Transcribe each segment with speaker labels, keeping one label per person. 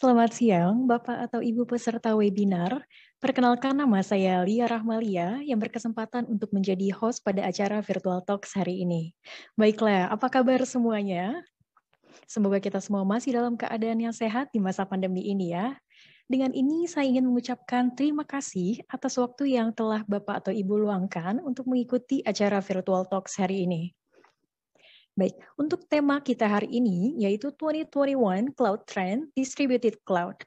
Speaker 1: Selamat siang, Bapak atau Ibu peserta webinar. Perkenalkan, nama saya Lia Rahmalia yang berkesempatan untuk menjadi host pada acara Virtual Talks hari ini. Baiklah, apa kabar semuanya? Semoga kita semua masih dalam keadaan yang sehat di masa pandemi ini ya. Dengan ini saya ingin mengucapkan terima kasih atas waktu yang telah Bapak atau Ibu luangkan untuk mengikuti acara Virtual Talks hari ini. Baik, untuk tema kita hari ini yaitu 2021 Cloud Trend Distributed Cloud.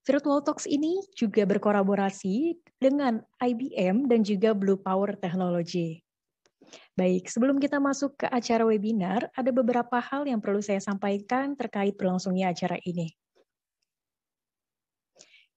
Speaker 1: Virtual Talks ini juga berkolaborasi dengan IBM dan juga Blue Power Technology. Baik, sebelum kita masuk ke acara webinar, ada beberapa hal yang perlu saya sampaikan terkait berlangsungnya acara ini.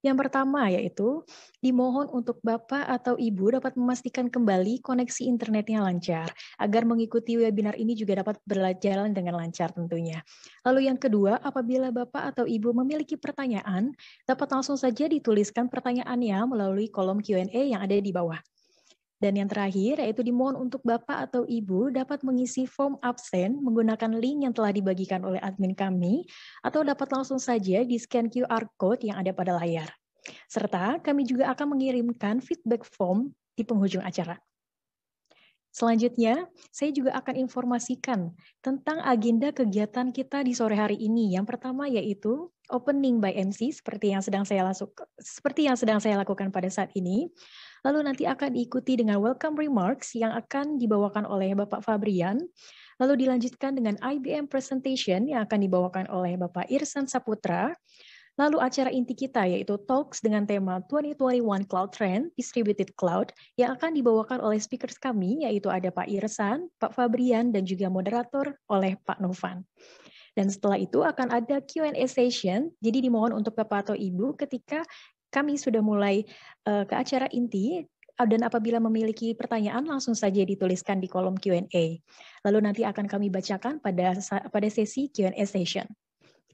Speaker 1: Yang pertama yaitu, dimohon untuk Bapak atau Ibu dapat memastikan kembali koneksi internetnya lancar, agar mengikuti webinar ini juga dapat berjalan dengan lancar tentunya. Lalu yang kedua, apabila Bapak atau Ibu memiliki pertanyaan, dapat langsung saja dituliskan pertanyaannya melalui kolom Q&A yang ada di bawah. Dan yang terakhir, yaitu dimohon untuk Bapak atau Ibu dapat mengisi form absen menggunakan link yang telah dibagikan oleh admin kami, atau dapat langsung saja di-scan QR Code yang ada pada layar. Serta kami juga akan mengirimkan feedback form di penghujung acara. Selanjutnya, saya juga akan informasikan tentang agenda kegiatan kita di sore hari ini. Yang pertama yaitu opening by MC seperti yang sedang saya lakukan pada saat ini. Lalu nanti akan diikuti dengan welcome remarks yang akan dibawakan oleh Bapak Fabrian. Lalu dilanjutkan dengan IBM presentation yang akan dibawakan oleh Bapak Irsan Saputra. Lalu acara inti kita yaitu Talks dengan tema 2021 Cloud Trend Distributed Cloud yang akan dibawakan oleh speakers kami yaitu ada Pak Irsan, Pak Fabrian, dan juga moderator oleh Pak Novan. Dan setelah itu akan ada Q&A session, jadi dimohon untuk Bapak atau Ibu ketika kami sudah mulai ke acara inti, dan apabila memiliki pertanyaan langsung saja dituliskan di kolom Q&A. Lalu nanti akan kami bacakan pada sesi Q&A session.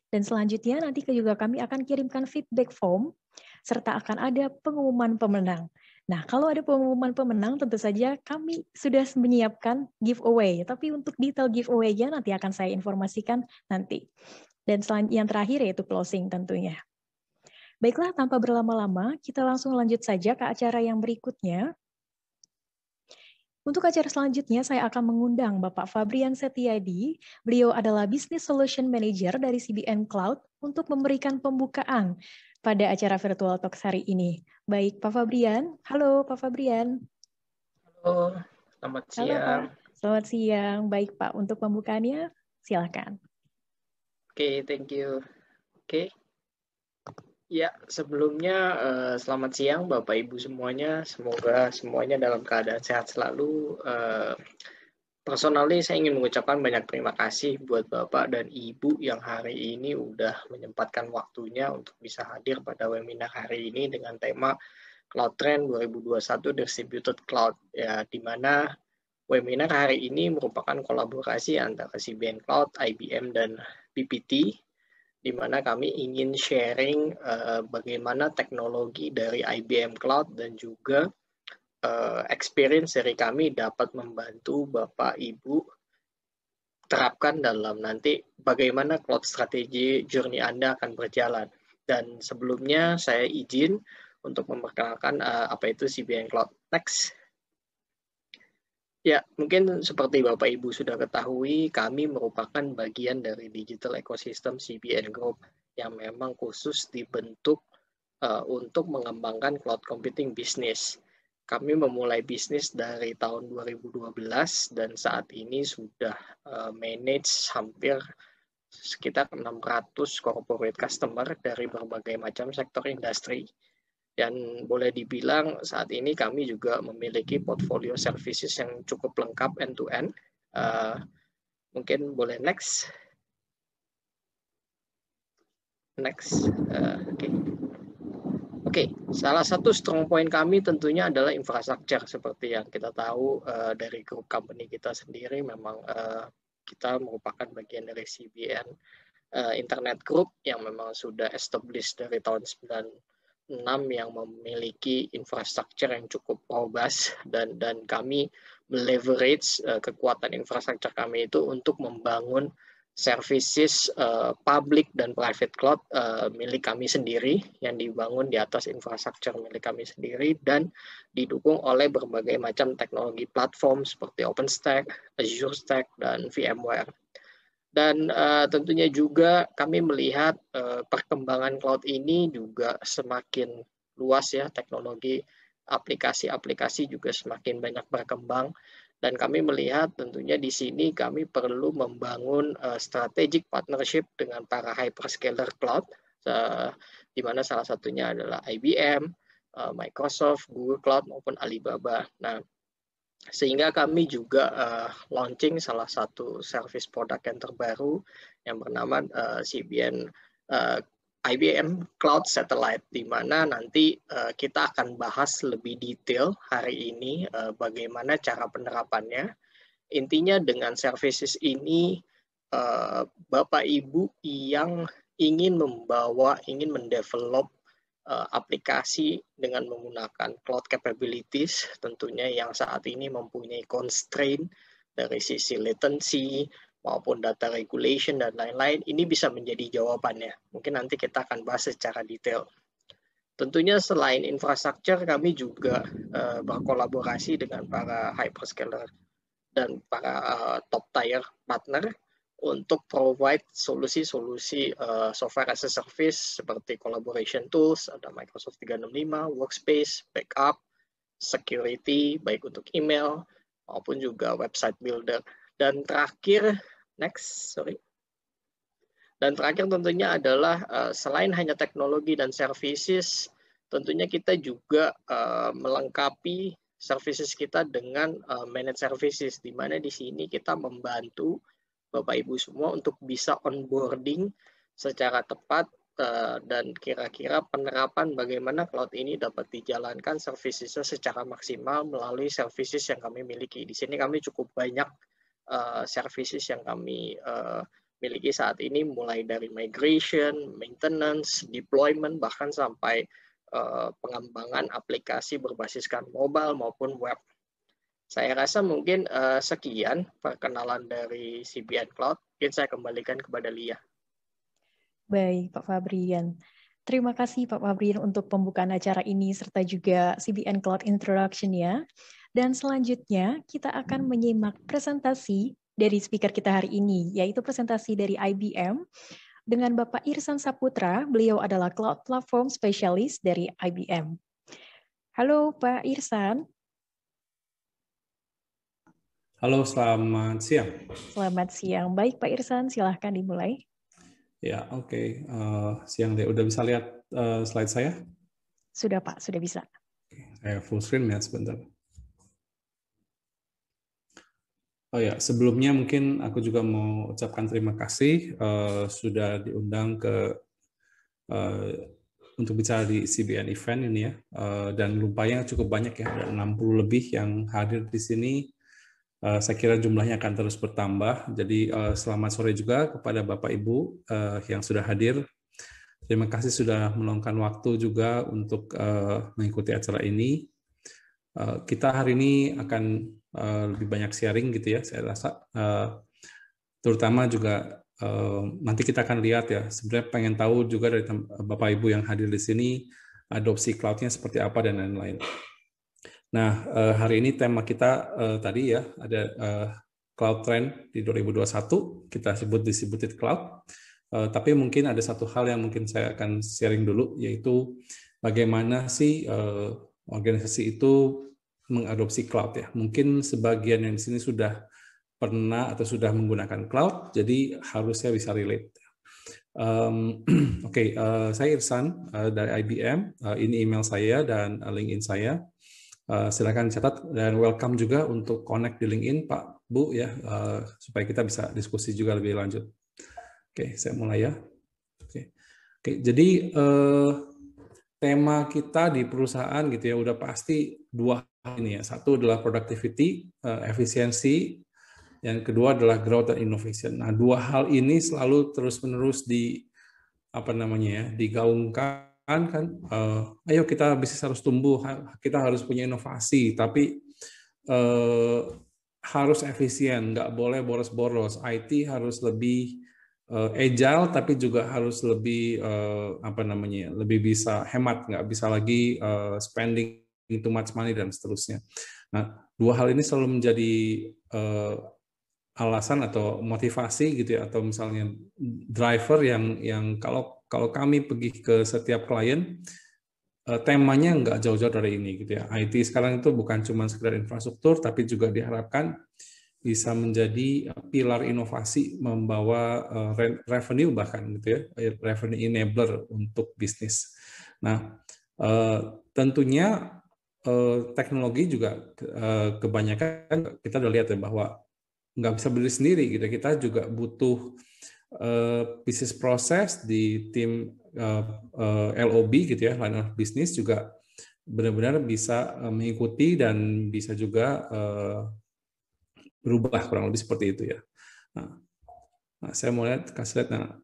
Speaker 1: Dan selanjutnya nanti juga kami akan kirimkan feedback form, serta akan ada pengumuman pemenang. Nah, kalau ada pengumuman pemenang, tentu saja kami sudah menyiapkan giveaway. Tapi untuk detail giveaway-nya nanti akan saya informasikan nanti. Dan yang terakhir yaitu closing tentunya. Baiklah, tanpa berlama-lama, kita langsung lanjut saja ke acara yang berikutnya. Untuk acara selanjutnya, saya akan mengundang Bapak Fabrian Setiadi. Beliau adalah Business Solution Manager dari CBN Cloud untuk memberikan pembukaan pada acara Virtual Talks hari ini. Baik, Pak Fabrian. Halo, Pak Fabrian.
Speaker 2: Halo, selamat siang.
Speaker 1: Halo, Pak. Selamat siang. Baik, Pak. Untuk pembukaannya, silakan.
Speaker 2: Oke, thank you. Oke. Ya, sebelumnya selamat siang Bapak Ibu semuanya. Semoga semuanya dalam keadaan sehat selalu. Personally, saya ingin mengucapkan banyak terima kasih buat Bapak dan Ibu yang hari ini udah menyempatkan waktunya untuk bisa hadir pada webinar hari ini dengan tema Cloud Trend 2021 Distributed Cloud, ya, di mana webinar hari ini merupakan kolaborasi antara CBN Cloud, IBM, dan PPT, di mana kami ingin sharing bagaimana teknologi dari IBM Cloud dan juga experience dari kami dapat membantu Bapak Ibu terapkan dalam nanti bagaimana cloud strategy journey Anda akan berjalan. Dan sebelumnya saya izin untuk memperkenalkan apa itu CBN Cloud. Next. Ya, mungkin seperti Bapak Ibu sudah ketahui, kami merupakan bagian dari digital ecosystem CBN Group yang memang khusus dibentuk untuk mengembangkan cloud computing business. Kami memulai bisnis dari tahun 2012 dan saat ini sudah manage hampir sekitar 600 corporate customer dari berbagai macam sektor industri. Dan boleh dibilang saat ini kami juga memiliki portfolio services yang cukup lengkap end-to-end. Mungkin boleh next. Next. Oke, salah satu strong point kami tentunya adalah infrastruktur. Seperti yang kita tahu dari grup company kita sendiri, memang kita merupakan bagian dari CBN Internet Group yang memang sudah established dari tahun 96 yang memiliki infrastruktur yang cukup robust dan kami meleverage kekuatan infrastruktur kami itu untuk membangun services public dan private cloud milik kami sendiri yang dibangun di atas infrastruktur milik kami sendiri dan didukung oleh berbagai macam teknologi platform seperti OpenStack, Azure Stack, dan VMware. Dan tentunya juga kami melihat perkembangan cloud ini juga semakin luas ya, teknologi aplikasi-aplikasi juga semakin banyak berkembang. Dan kami melihat tentunya di sini kami perlu membangun strategic partnership dengan para hyperscaler cloud, di mana salah satunya adalah IBM, Microsoft, Google Cloud, maupun Alibaba. Nah, sehingga kami juga launching salah satu service produk yang terbaru yang bernama CBN IBM Cloud Satellite, di mana nanti kita akan bahas lebih detail hari ini bagaimana cara penerapannya. Intinya dengan services ini, Bapak Ibu yang ingin mendevelop aplikasi dengan menggunakan cloud capabilities, tentunya yang saat ini mempunyai constraint dari sisi latency, maupun data regulation dan lain-lain, ini bisa menjadi jawabannya. Mungkin nanti kita akan bahas secara detail. Tentunya selain infrastruktur, kami juga berkolaborasi dengan para hyperscaler dan para top tier partner untuk provide solusi-solusi software as a service seperti collaboration tools, ada Microsoft 365, Workspace, backup, security, baik untuk email maupun juga website builder. Dan terakhir, Dan terakhir tentunya adalah selain hanya teknologi dan services, tentunya kita juga melengkapi services kita dengan managed services, di mana di sini kita membantu Bapak Ibu semua untuk bisa onboarding secara tepat dan kira-kira penerapan bagaimana cloud ini dapat dijalankan servicesnya secara maksimal melalui services yang kami miliki. Di sini kami cukup banyak services yang kami miliki saat ini, mulai dari migration, maintenance, deployment, bahkan sampai pengembangan aplikasi berbasiskan mobile maupun web. Saya rasa mungkin sekian perkenalan dari CBN Cloud. Mungkin saya kembalikan kepada Lia.
Speaker 1: Baik, Pak Fabrian. Terima kasih Pak Fabrian untuk pembukaan acara ini serta juga CBN Cloud Introduction-nya. Dan selanjutnya kita akan menyimak presentasi dari speaker kita hari ini, yaitu presentasi dari IBM dengan Bapak Irsan Saputra. Beliau adalah Cloud Platform Specialist dari IBM. Halo Pak Irsan.
Speaker 3: Halo, selamat siang.
Speaker 1: Selamat siang. Baik Pak Irsan, silahkan dimulai.
Speaker 3: Ya, oke. Siang deh. Udah bisa lihat slide saya?
Speaker 1: Sudah Pak, sudah bisa.
Speaker 3: Saya full screen ya, sebentar. Oh ya, sebelumnya mungkin aku juga mau ucapkan terima kasih sudah diundang untuk bicara di CBN event ini ya. Dan lumpanya cukup banyak ya, ada 60 lebih yang hadir di sini. Saya kira jumlahnya akan terus bertambah. Jadi selamat sore juga kepada Bapak Ibu yang sudah hadir. Terima kasih sudah meluangkan waktu juga untuk mengikuti acara ini. Kita hari ini akan lebih banyak sharing gitu ya, saya rasa. Terutama juga nanti kita akan lihat ya, sebenarnya pengen tahu juga dari Bapak Ibu yang hadir di sini, adopsi cloud-nya seperti apa dan lain-lain. Nah, hari ini tema kita tadi ya, ada cloud trend di 2021, kita sebut distributed cloud. Tapi mungkin ada satu hal yang mungkin saya akan sharing dulu, yaitu bagaimana sih organisasi itu mengadopsi cloud ya. Mungkin sebagian yang di sini sudah pernah atau sudah menggunakan cloud, jadi harusnya bisa relate. Oke, saya Irsan dari IBM. Ini email saya dan LinkedIn saya. Silakan catat dan welcome juga untuk connect di LinkedIn Pak Bu ya, supaya kita bisa diskusi juga lebih lanjut. Oke, saya mulai ya. Oke, jadi tema kita di perusahaan gitu ya udah pasti dua hal ini ya. Satu adalah productivity, efisiensi, yang kedua adalah growth dan innovation. Nah, dua hal ini selalu terus-menerus digaungkan kan. Ayo kita bisnis harus tumbuh, kita harus punya inovasi, tapi harus efisien, nggak boleh boros-boros. IT harus lebih agile, tapi juga harus lebih lebih bisa hemat, nggak bisa lagi spending too much money dan seterusnya. Nah, dua hal ini selalu menjadi alasan atau motivasi gitu ya, atau misalnya driver yang kalau kami pergi ke setiap klien, temanya nggak jauh-jauh dari ini gitu ya. IT sekarang itu bukan cuma sekedar infrastruktur, tapi juga diharapkan bisa menjadi pilar inovasi, membawa revenue bahkan gitu ya, revenue enabler untuk bisnis. Nah, tentunya teknologi juga kebanyakan kita udah lihat ya bahwa nggak bisa berdiri sendiri gitu. Kita juga butuh business process di tim LOB gitu ya, line of business juga benar-benar bisa mengikuti dan bisa juga berubah, kurang lebih seperti itu ya. Nah, saya mau kasih lihat,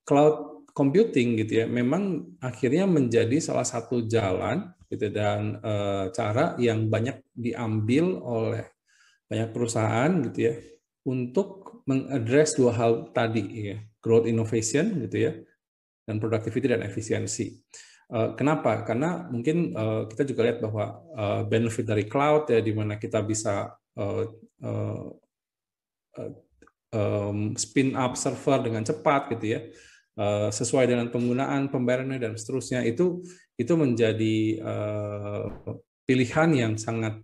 Speaker 3: cloud computing gitu ya, memang akhirnya menjadi salah satu jalan gitu dan cara yang banyak diambil oleh banyak perusahaan gitu ya untuk mengadres dua hal tadi ya, growth innovation gitu ya, dan productivity dan efisiensi. Kenapa? Karena mungkin kita juga lihat bahwa benefit dari cloud ya, di mana kita bisa spin up server dengan cepat gitu ya, sesuai dengan penggunaan pembayarannya dan seterusnya, itu menjadi pilihan yang sangat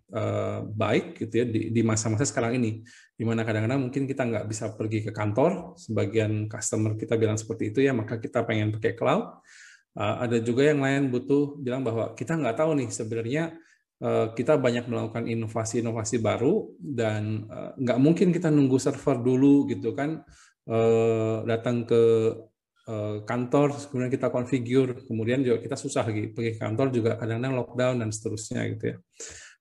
Speaker 3: baik gitu ya di masa-masa sekarang ini, di mana kadang-kadang mungkin kita nggak bisa pergi ke kantor, sebagian customer kita bilang seperti itu ya, maka kita pengen pakai cloud. Ada juga yang lain butuh bilang bahwa kita nggak tahu nih sebenarnya kita banyak melakukan inovasi-inovasi baru dan nggak mungkin kita nunggu server dulu gitu kan, datang ke kantor kemudian kita configure, kemudian juga kita susah lagi pergi ke kantor, juga kadang-kadang lockdown dan seterusnya gitu ya.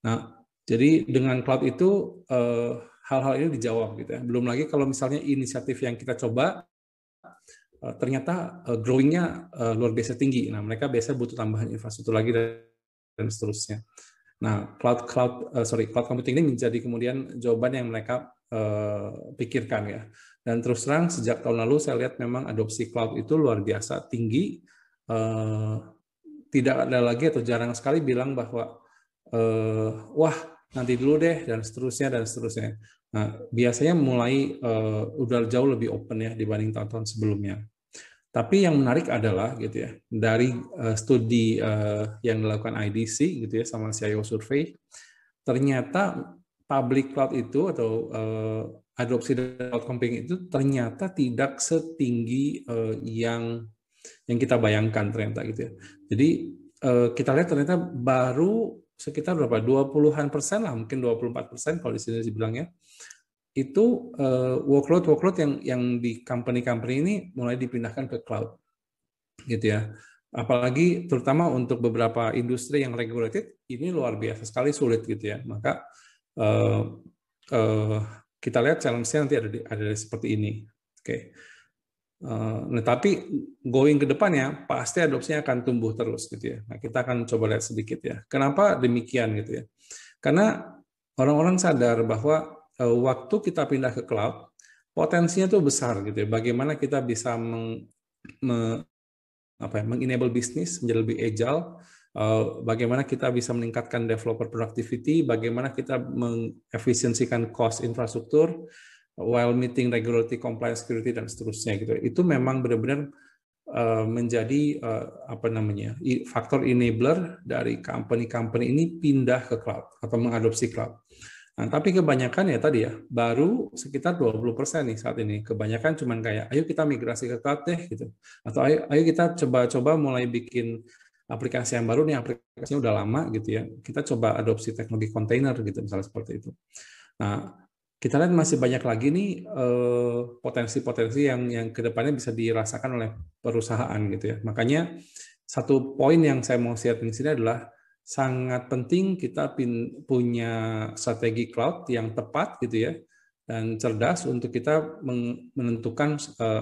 Speaker 3: Nah, jadi dengan cloud itu hal-hal ini dijawab gitu ya. Belum lagi kalau misalnya inisiatif yang kita coba ternyata growing-nya luar biasa tinggi. Nah, mereka biasa butuh tambahan infrastruktur lagi dan seterusnya. Nah, cloud computing ini menjadi kemudian jawaban yang mereka pikirkan ya. Dan terus terang sejak tahun lalu saya lihat memang adopsi cloud itu luar biasa tinggi. Tidak ada lagi atau jarang sekali bilang bahwa wah nanti dulu deh dan seterusnya dan seterusnya. Nah, biasanya mulai udah jauh lebih open ya dibanding tahun-tahun sebelumnya. Tapi yang menarik adalah gitu ya, dari studi yang dilakukan IDC gitu ya sama CIO Survey, ternyata public cloud itu atau adopsi cloud computing itu ternyata tidak setinggi yang kita bayangkan ternyata gitu ya. Jadi kita lihat ternyata baru sekitar berapa 20-an% lah, mungkin 24% kalau di sini dibilangnya, itu workload yang di company ini mulai dipindahkan ke cloud gitu ya. Apalagi terutama untuk beberapa industri yang regulated, ini luar biasa sekali sulit gitu ya. Maka kita lihat challenge-nya nanti ada seperti ini. Oke. Nah, tapi going ke depannya pasti adopsinya akan tumbuh terus gitu ya. Nah, kita akan coba lihat sedikit ya. Kenapa demikian gitu ya? Karena orang-orang sadar bahwa waktu kita pindah ke cloud, potensinya tuh besar gitu ya. Bagaimana kita bisa mengenable bisnis menjadi lebih agile, bagaimana kita bisa meningkatkan developer productivity, bagaimana kita mengefisiensikan cost infrastruktur while meeting regulatory compliance, security dan seterusnya gitu. Itu memang benar-benar menjadi faktor enabler dari company ini pindah ke cloud atau mengadopsi cloud. Nah, tapi kebanyakan ya tadi ya, baru sekitar 20% nih saat ini. Kebanyakan cuman kayak, ayo kita migrasi ke cloud deh gitu. Atau ayo kita coba mulai bikin aplikasi yang baru nih, aplikasinya udah lama gitu ya. Kita coba adopsi teknologi kontainer gitu, misalnya seperti itu. Nah, kita lihat masih banyak lagi nih potensi-potensi yang kedepannya bisa dirasakan oleh perusahaan gitu ya. Makanya satu poin yang saya mau share di sini adalah sangat penting kita punya strategi cloud yang tepat gitu ya dan cerdas untuk kita menentukan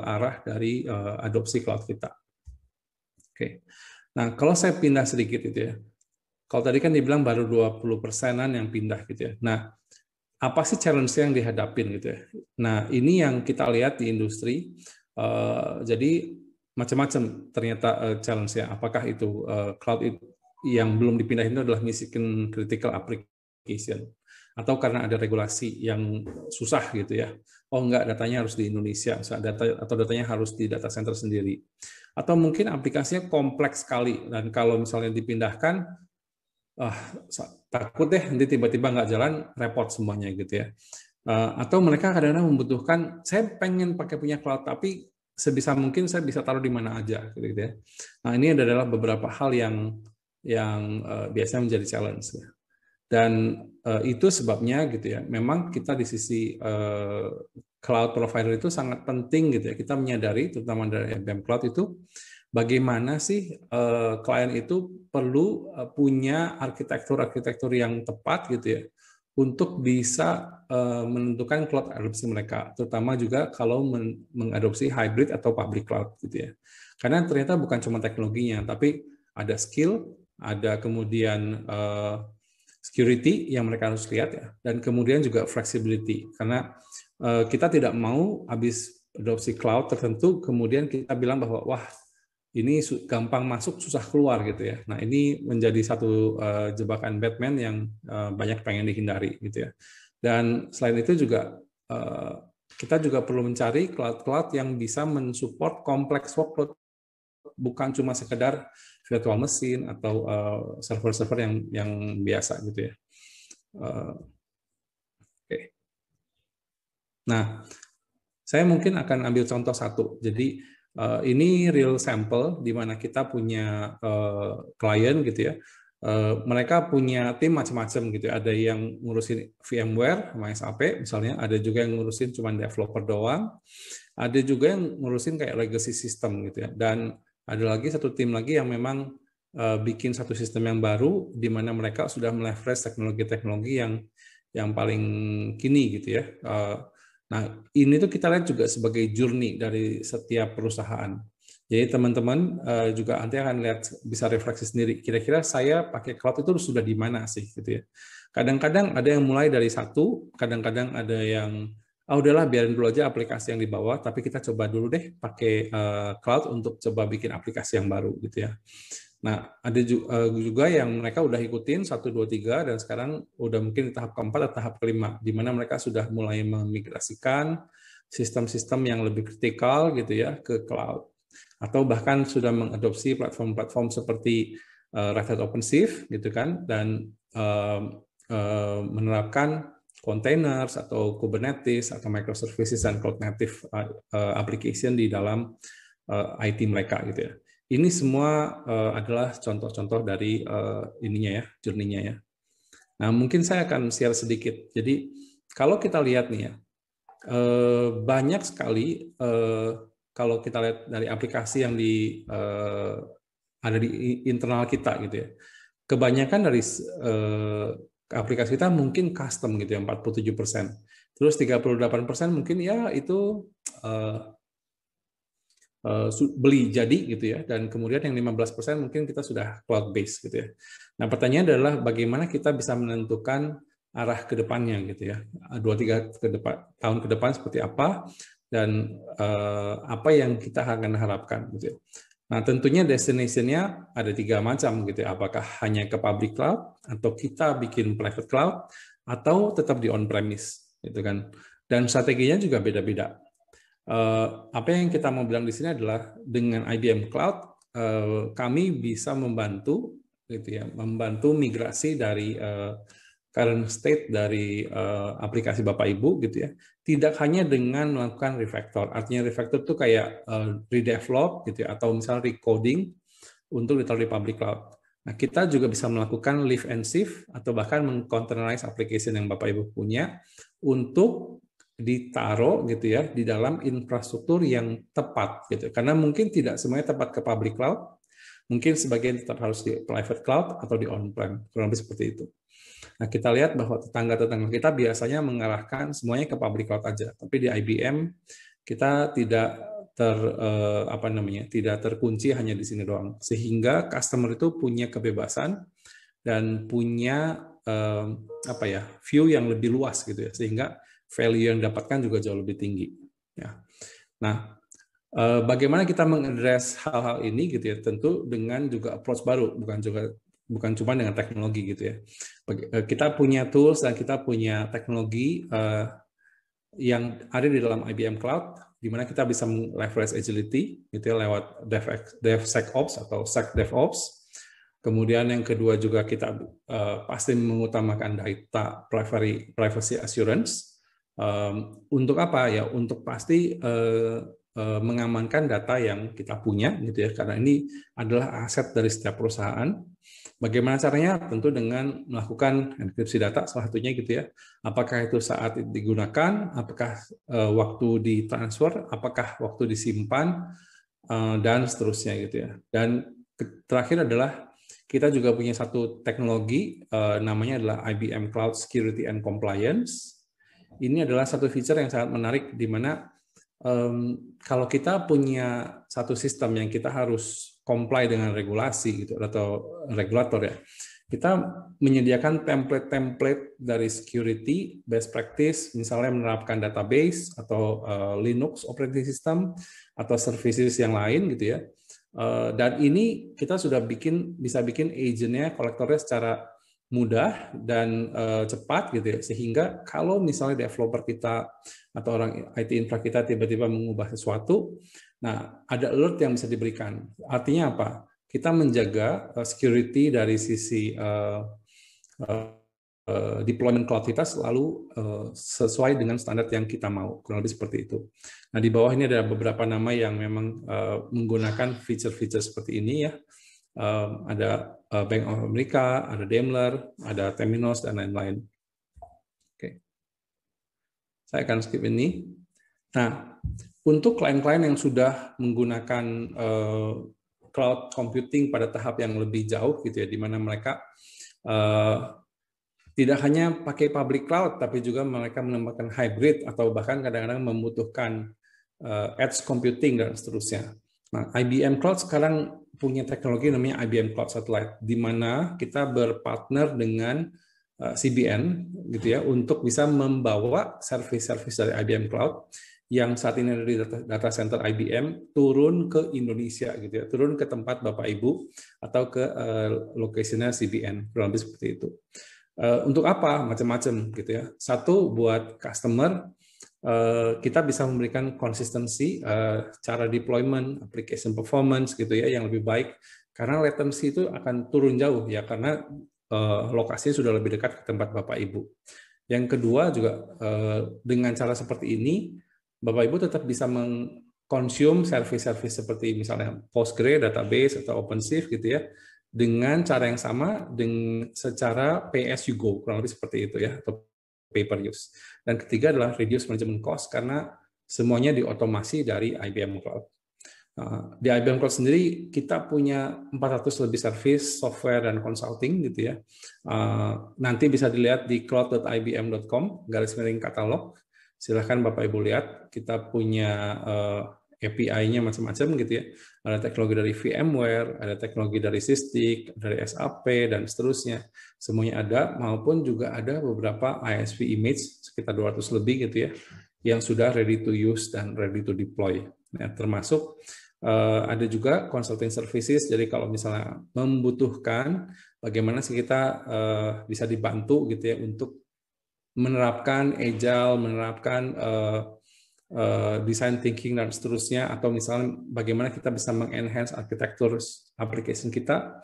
Speaker 3: arah dari adopsi cloud kita. Oke. Nah, kalau saya pindah sedikit gitu ya. Kalau tadi kan dibilang baru 20%-an yang pindah gitu ya. Nah, apa sih challenge yang dihadapin gitu ya. Nah, ini yang kita lihat di industri. Jadi macam-macam ternyata challenge-nya. Apakah itu cloud yang belum dipindahin itu adalah mission critical application, atau karena ada regulasi yang susah gitu ya. Oh enggak, datanya harus di Indonesia, atau datanya harus di data center sendiri. Atau mungkin aplikasinya kompleks sekali, dan kalau misalnya dipindahkan, takut deh nanti tiba-tiba nggak jalan, repot semuanya gitu ya. Atau mereka kadang-kadang membutuhkan, saya pengen pakai punya cloud, tapi sebisa mungkin saya bisa taruh di mana aja gitu ya. Nah, ini adalah beberapa hal yang biasanya menjadi challenge ya. Dan itu sebabnya gitu ya, memang kita di sisi cloud provider itu sangat penting gitu ya, kita menyadari terutama dari IBM Cloud itu bagaimana sih klien itu perlu punya arsitektur yang tepat gitu ya untuk bisa menentukan cloud adopsi mereka, terutama juga kalau mengadopsi hybrid atau public cloud gitu ya. Karena ternyata bukan cuma teknologinya, tapi ada skill, ada kemudian security yang mereka harus lihat ya, dan kemudian juga flexibility, karena kita tidak mau habis adopsi cloud tertentu kemudian kita bilang bahwa wah ini gampang masuk, susah keluar gitu ya. Nah, ini menjadi satu jebakan Batman yang banyak pengen dihindari gitu ya. Dan selain itu juga kita juga perlu mencari cloud-cloud yang bisa mensupport kompleks workload, bukan cuma sekedar virtual machine atau server-server yang biasa gitu ya. Oke. Nah, saya mungkin akan ambil contoh satu. Jadi ini real sample di mana kita punya klien gitu ya. Mereka punya tim macam-macam gitu. Ada yang ngurusin VMware sama SAP misalnya, ada juga yang ngurusin cuma developer doang. Ada juga yang ngurusin kayak legacy system gitu ya. Dan ada lagi satu tim lagi yang memang bikin satu sistem yang baru di mana mereka sudah meleverage teknologi-teknologi yang paling kini gitu ya. Nah, ini tuh kita lihat juga sebagai journey dari setiap perusahaan. Jadi teman-teman juga nanti akan lihat, bisa refleksi sendiri. Kira-kira saya pakai cloud itu sudah di mana sih, gitu ya. Kadang-kadang ada yang mulai dari satu, kadang-kadang ada yang udahlah biarin dulu aja aplikasi yang di bawah, tapi kita coba dulu deh pakai cloud untuk coba bikin aplikasi yang baru, gitu ya. Nah, ada juga yang mereka udah ikutin 1, 2, 3, dan sekarang udah mungkin di tahap keempat atau tahap kelima, di mana mereka sudah mulai memigrasikan sistem-sistem yang lebih kritikal gitu ya ke cloud. Atau bahkan sudah mengadopsi platform-platform seperti Red Hat OpenShift gitu kan, dan menerapkan containers atau Kubernetes atau microservices dan cloud native application di dalam IT mereka gitu ya. Ini semua adalah contoh-contoh dari ininya ya, journey-nya ya. Nah, mungkin saya akan share sedikit. Jadi, kalau kita lihat nih ya, banyak sekali kalau kita lihat dari aplikasi yang ada di internal kita gitu ya. Kebanyakan dari aplikasi kita mungkin custom gitu ya, 47%. Terus 38% mungkin ya itu beli jadi gitu ya, dan kemudian yang 15% mungkin kita sudah cloud based gitu ya. Nah, pertanyaan adalah bagaimana kita bisa menentukan arah ke depannya gitu ya, 2-3 tahun ke depan seperti apa, dan apa yang kita akan harapkan gitu ya. Nah, tentunya destination-nya ada 3 macam gitu ya, apakah hanya ke public cloud atau kita bikin private cloud atau tetap di on-premise gitu kan. Dan strateginya juga beda-beda. Apa yang kita mau bilang di sini adalah dengan IBM Cloud kami bisa membantu gitu ya, membantu migrasi dari current state dari aplikasi Bapak Ibu gitu ya, tidak hanya dengan melakukan refactor. Artinya refactor itu kayak redevelop gitu ya, atau misalnya recoding untuk ditaruh di public cloud. Nah, kita juga bisa melakukan lift and shift atau bahkan meng-containerize application yang Bapak Ibu punya untuk ditaruh gitu ya di dalam infrastruktur yang tepat gitu. Karena mungkin tidak semuanya tepat ke public cloud, mungkin sebagian tetap harus di private cloud atau di on-prem, kurang lebih seperti itu. Nah, kita lihat bahwa tetangga-tetangga kita biasanya mengarahkan semuanya ke public cloud aja, tapi di IBM kita tidak tidak terkunci hanya di sini doang, sehingga customer itu punya kebebasan dan punya view yang lebih luas gitu ya, sehingga value yang didapatkan juga jauh lebih tinggi. Ya. Nah, bagaimana kita mengadres hal-hal ini gitu ya? Tentu dengan juga approach baru, bukan cuma dengan teknologi gitu ya. Kita punya tools dan kita punya teknologi yang ada di dalam IBM Cloud, di mana kita bisa leverage agility gitu ya, lewat DevSecOps atau SecDevOps. Kemudian yang kedua juga kita pasti mengutamakan data privacy assurance. Untuk apa ya? Untuk pasti mengamankan data yang kita punya gitu ya, karena ini adalah aset dari setiap perusahaan. Bagaimana caranya? Tentu dengan melakukan enkripsi data salah satunya gitu ya. Apakah itu saat digunakan, apakah waktu ditransfer, apakah waktu disimpan, dan seterusnya gitu ya. Dan terakhir adalah kita juga punya satu teknologi namanya adalah IBM Cloud Security and Compliance. Ini adalah satu feature yang sangat menarik di mana kalau kita punya satu sistem yang kita harus comply dengan regulasi gitu atau regulator ya, kita menyediakan template-template dari security best practice, misalnya menerapkan database atau Linux operating system atau services yang lain gitu ya. Dan ini kita sudah bisa bikin agentnya, kolektornya secara mudah dan cepat gitu ya, sehingga kalau misalnya developer kita atau orang IT infra kita tiba-tiba mengubah sesuatu, nah ada alert yang bisa diberikan. Artinya apa? Kita menjaga security dari sisi deployment cloud kita selalu sesuai dengan standar yang kita mau, kurang lebih seperti itu. Nah, di bawah ini ada beberapa nama yang memang menggunakan feature-feature seperti ini ya. Ada Bank of America, ada Daimler, ada Temenos, dan lain-lain. Oke. Saya akan skip ini. Nah, untuk klien-klien yang sudah menggunakan cloud computing pada tahap yang lebih jauh gitu ya, di mana mereka tidak hanya pakai public cloud, tapi juga mereka menambahkan hybrid atau bahkan kadang-kadang membutuhkan edge computing dan seterusnya. Nah, IBM Cloud sekarang punya teknologi namanya IBM Cloud Satellite, di mana kita berpartner dengan CBN gitu ya untuk bisa membawa service-service dari IBM Cloud yang saat ini ada di data center IBM turun ke Indonesia gitu ya, turun ke tempat Bapak Ibu atau ke lokasinya CBN, kurang lebih seperti itu. Untuk apa? Macam-macam gitu ya. Satu, buat customer kita bisa memberikan konsistensi cara deployment, application performance gitu ya yang lebih baik, karena latency itu akan turun jauh ya karena lokasinya sudah lebih dekat ke tempat Bapak Ibu. Yang kedua juga dengan cara seperti ini Bapak Ibu tetap bisa mengkonsum service-service seperti misalnya Postgre, database atau OpenShift gitu ya dengan cara yang sama dengan secara pay as you go, kurang lebih seperti itu ya, atau pay per use. Dan ketiga adalah reduce management cost karena semuanya diotomasi dari IBM Cloud. Di IBM Cloud sendiri kita punya 400 lebih service, software, dan consulting gitu ya. Nanti bisa dilihat di cloud.ibm.com/katalog. Silahkan Bapak Ibu lihat, kita punya API-nya macam-macam gitu ya. Ada teknologi dari VMware, ada teknologi dari Sysdig, dari SAP, dan seterusnya. Semuanya ada, maupun juga ada beberapa ISV image, sekitar 200 lebih gitu ya, yang sudah ready to use dan ready to deploy. Nah, termasuk ada juga consulting services, jadi kalau misalnya membutuhkan, bagaimana sih kita bisa dibantu gitu ya, untuk menerapkan agile, menerapkan design thinking dan seterusnya, atau misalnya bagaimana kita bisa mengenhance arsitektur application kita,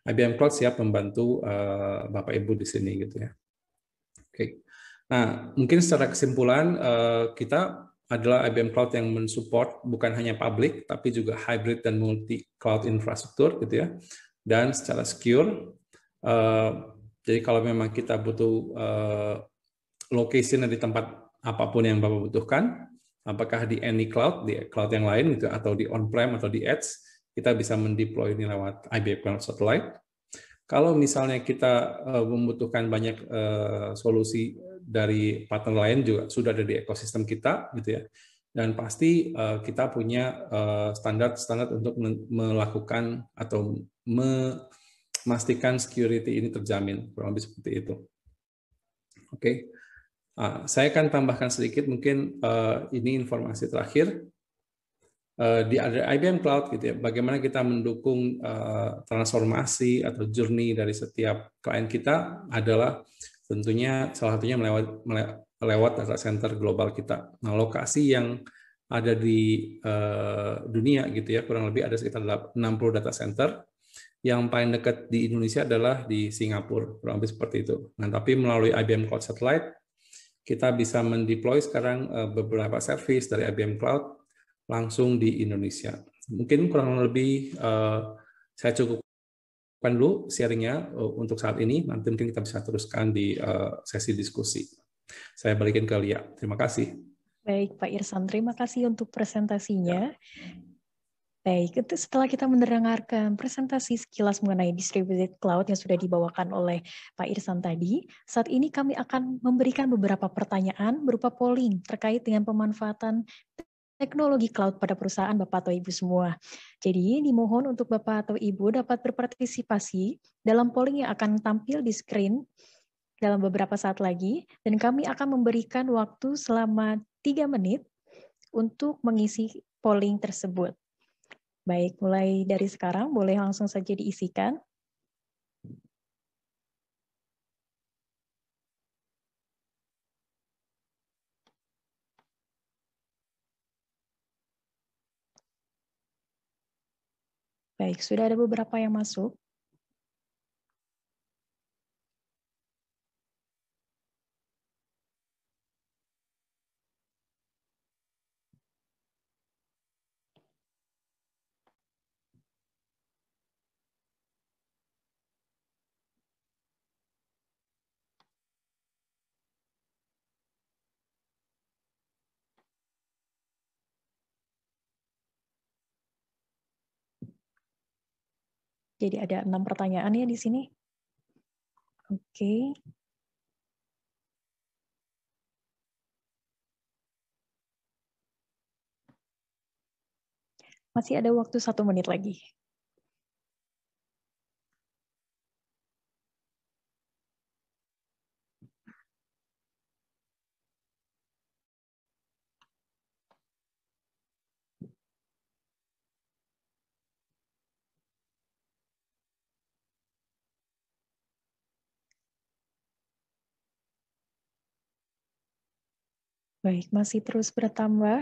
Speaker 3: IBM Cloud siap membantu Bapak Ibu di sini gitu ya. Oke. Nah, mungkin secara kesimpulan kita adalah IBM Cloud yang mensupport bukan hanya public tapi juga hybrid dan multi cloud infrastruktur gitu ya. Dan secara secure. Jadi kalau memang kita butuh location di tempat apapun yang Bapak butuhkan, apakah di any cloud, di cloud yang lain gitu, atau di on-prem atau di edge, kita bisa mendeploy ini lewat IBM Cloud Satellite. Kalau misalnya kita membutuhkan banyak solusi dari partner lain juga sudah ada di ekosistem kita gitu ya. Dan pasti kita punya standar-standar untuk melakukan atau memastikan security ini terjamin, kurang lebih seperti itu. Oke, saya akan tambahkan sedikit, mungkin ini informasi terakhir. Di IBM Cloud gitu ya, bagaimana kita mendukung transformasi atau journey dari setiap klien kita adalah tentunya salah satunya lewat data center global kita. Nah, lokasi yang ada di dunia gitu ya, kurang lebih ada sekitar 60 data center. Yang paling dekat di Indonesia adalah di Singapura, kurang lebih seperti itu. Nah, tapi melalui IBM Cloud Satellite, kita bisa mendeploy sekarang beberapa service dari IBM Cloud langsung di Indonesia. Mungkin kurang lebih saya cukupkan dulu sharingnya untuk saat ini. Nanti mungkin kita bisa teruskan di sesi diskusi. Saya balikin ke Lia. Terima kasih.
Speaker 1: Baik, Pak Irsan. Terima kasih untuk presentasinya. Baik, itu setelah kita mendengarkan presentasi sekilas mengenai distributed cloud yang sudah dibawakan oleh Pak Irsan tadi, saat ini kami akan memberikan beberapa pertanyaan berupa polling terkait dengan pemanfaatan teknologi cloud pada perusahaan Bapak atau Ibu semua. Jadi dimohon untuk Bapak atau Ibu dapat berpartisipasi dalam polling yang akan tampil di screen dalam beberapa saat lagi, dan kami akan memberikan waktu selama 3 menit untuk mengisi polling tersebut. Baik, mulai dari sekarang boleh langsung saja diisikan. Baik, sudah ada beberapa yang masuk. Jadi ada 6 pertanyaan ya di sini. Oke. Masih ada waktu 1 menit lagi. Baik, masih terus bertambah.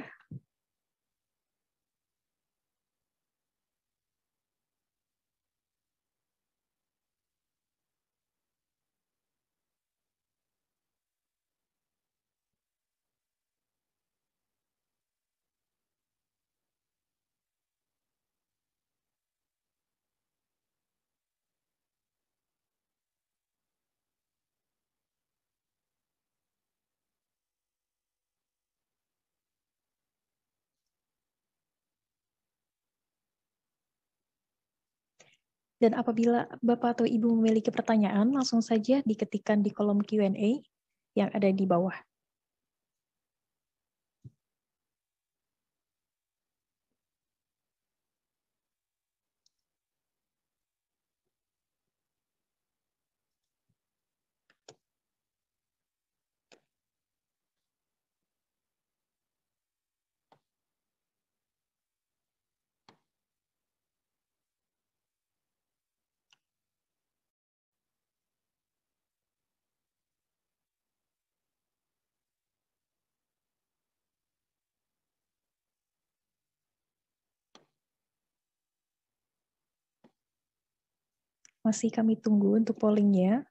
Speaker 1: Dan apabila Bapak atau Ibu memiliki pertanyaan, langsung saja diketikkan di kolom Q&A yang ada di bawah. Masih kami tunggu untuk pollingnya.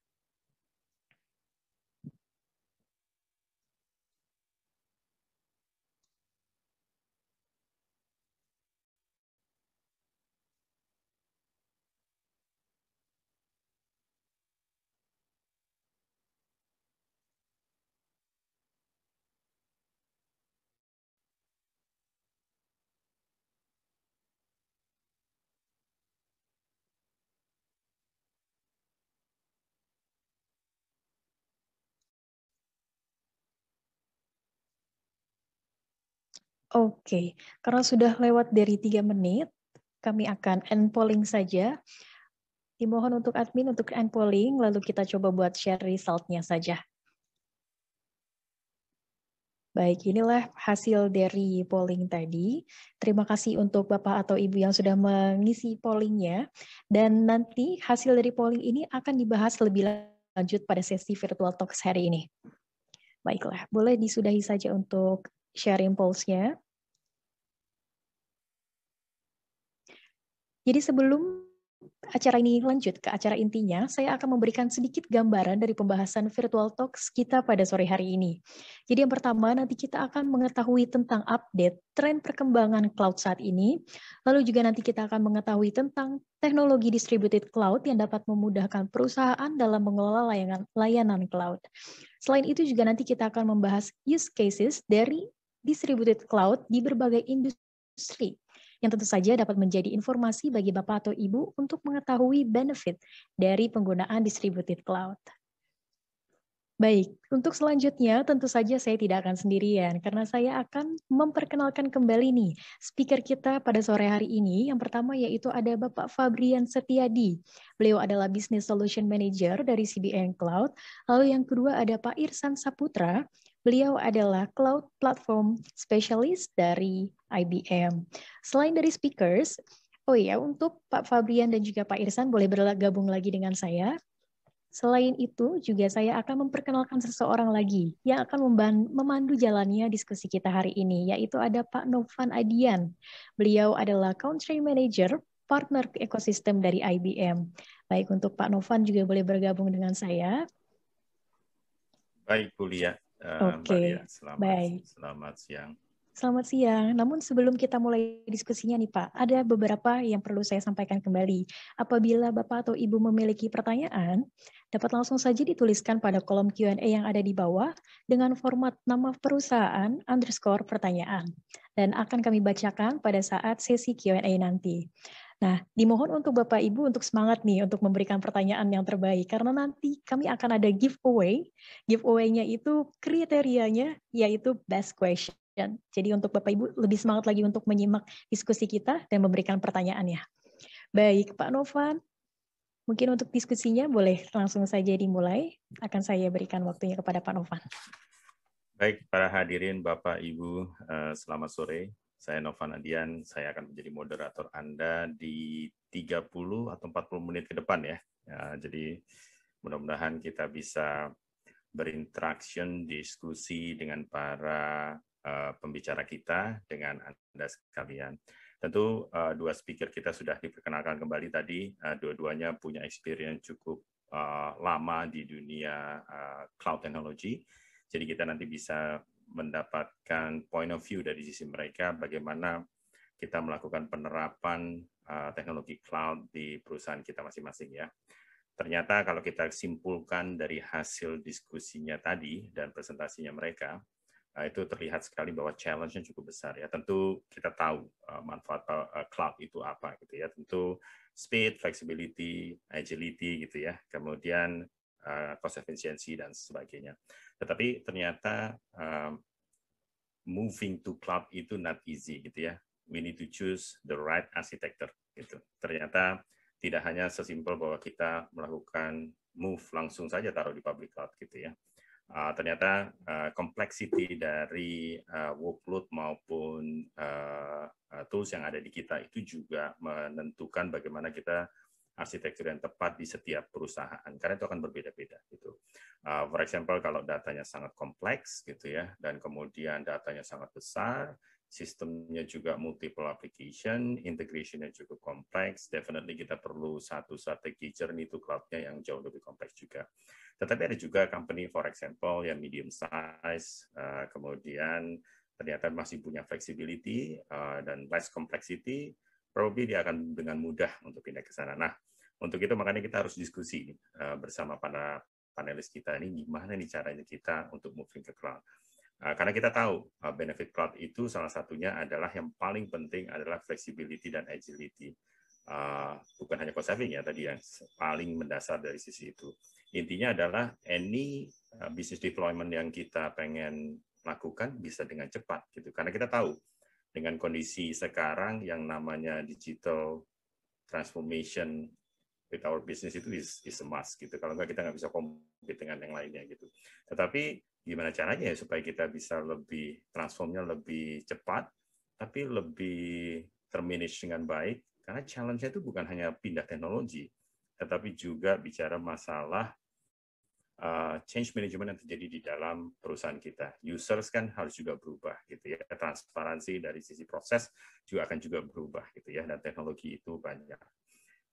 Speaker 1: Oke, karena sudah lewat dari 3 menit, kami akan end polling saja. Dimohon untuk admin untuk end polling, lalu kita coba buat share result-nya saja. Baik, inilah hasil dari polling tadi. Terima kasih untuk Bapak atau Ibu yang sudah mengisi pollingnya. Dan nanti hasil dari polling ini akan dibahas lebih lanjut pada sesi Virtual Talks hari ini. Baiklah, boleh disudahi saja untuk sharing polls-nya. Jadi sebelum acara ini lanjut ke acara intinya, saya akan memberikan sedikit gambaran dari pembahasan Virtual Talks kita pada sore hari ini. Jadi yang pertama, nanti kita akan mengetahui tentang update tren perkembangan cloud saat ini, lalu juga nanti kita akan mengetahui tentang teknologi distributed cloud yang dapat memudahkan perusahaan dalam mengelola layanan cloud. Selain itu juga nanti kita akan membahas use cases dari distributed cloud di berbagai industri, yang tentu saja dapat menjadi informasi bagi Bapak atau Ibu untuk mengetahui benefit dari penggunaan distributed cloud. Baik, untuk selanjutnya tentu saja saya tidak akan sendirian karena saya akan memperkenalkan kembali nih speaker kita pada sore hari ini. Yang pertama yaitu ada Bapak Fabrian Setiadi. Beliau adalah Business Solution Manager dari CBN Cloud. Lalu yang kedua ada Pak Irsan Saputra. Beliau adalah Cloud Platform Specialist dari IBM. Selain dari speakers, oh iya, untuk Pak Fabrian dan juga Pak Irsan boleh bergabung lagi dengan saya. Selain itu, juga saya akan memperkenalkan seseorang lagi yang akan memandu jalannya diskusi kita hari ini, yaitu ada Pak Novan Adian. Beliau adalah Country Manager Partner Ekosistem dari IBM. Baik, untuk Pak Novan juga boleh bergabung dengan saya.
Speaker 4: Baik, Bu Lia. Mbak Lia, selamat siang.
Speaker 1: Selamat siang. Namun sebelum kita mulai diskusinya nih Pak, ada beberapa yang perlu saya sampaikan kembali. Apabila Bapak atau Ibu memiliki pertanyaan, dapat langsung saja dituliskan pada kolom Q&A yang ada di bawah dengan format nama perusahaan _pertanyaan. Dan akan kami bacakan pada saat sesi Q&A nanti. Nah, dimohon untuk Bapak Ibu untuk semangat nih untuk memberikan pertanyaan yang terbaik karena nanti kami akan ada giveaway. Giveaway-nya itu kriterianya yaitu best question. Jadi untuk Bapak Ibu lebih semangat lagi untuk menyimak diskusi kita dan memberikan pertanyaannya. Baik, Pak Novan, mungkin untuk diskusinya boleh langsung saja dimulai. Akan saya berikan waktunya kepada Pak Novan.
Speaker 4: Baik, para hadirin Bapak Ibu, selamat sore. Saya Novan Adian, saya akan menjadi moderator Anda di 30 atau 40 menit ke depan ya. Jadi mudah-mudahan kita bisa berinteraksi, diskusi dengan para pembicara kita, dengan Anda sekalian. Tentu dua speaker kita sudah diperkenalkan kembali tadi, dua-duanya punya experience cukup lama di dunia cloud technology. Jadi kita nanti bisa mendapatkan point of view dari sisi mereka, bagaimana kita melakukan penerapan teknologi cloud di perusahaan kita masing-masing ya. Ternyata kalau kita simpulkan dari hasil diskusinya tadi dan presentasinya mereka, itu terlihat sekali bahwa challenge-nya cukup besar ya. Tentu kita tahu manfaat cloud itu apa gitu ya. Tentu speed, flexibility, agility gitu ya. Kemudian cost efficiency dan sebagainya. Tetapi ternyata moving to cloud itu not easy gitu ya. We need to choose the right architecture gitu. Ternyata tidak hanya sesimpel bahwa kita melakukan move langsung saja taruh di public cloud gitu ya. Ternyata complexity dari workload maupun tools yang ada di kita itu juga menentukan bagaimana kita arsitektur yang tepat di setiap perusahaan, karena itu akan berbeda-beda gitu. For example, kalau datanya sangat kompleks gitu ya, dan kemudian datanya sangat besar, sistemnya juga multiple application, integration-nya cukup kompleks, definitely kita perlu satu strategi journey to cloud-nya yang jauh lebih kompleks juga. Tetapi ada juga company, for example, yang medium size, kemudian ternyata masih punya flexibility dan less complexity, probably dia akan dengan mudah untuk pindah ke sana. Nah, untuk itu makanya kita harus diskusi bersama para panelis kita ini, gimana nih caranya kita untuk moving ke cloud. Karena kita tahu benefit cloud itu salah satunya adalah yang paling penting adalah flexibility dan agility. Bukan hanya cost saving ya tadi yang paling mendasar dari sisi itu. Intinya adalah any business deployment yang kita pengen lakukan bisa dengan cepat gitu. Karena kita tahu dengan kondisi sekarang yang namanya digital transformation with our business itu is a must gitu. Kalau nggak kita nggak bisa compete dengan yang lainnya gitu. Tetapi gimana caranya ya supaya kita bisa lebih transformnya lebih cepat, tapi lebih termanage dengan baik. Karena challenge-nya itu bukan hanya pindah teknologi, tetapi juga bicara masalah change management yang terjadi di dalam perusahaan kita. Users kan harus juga berubah gitu ya. Transparansi dari sisi proses juga akan juga berubah gitu ya. Dan teknologi itu banyak.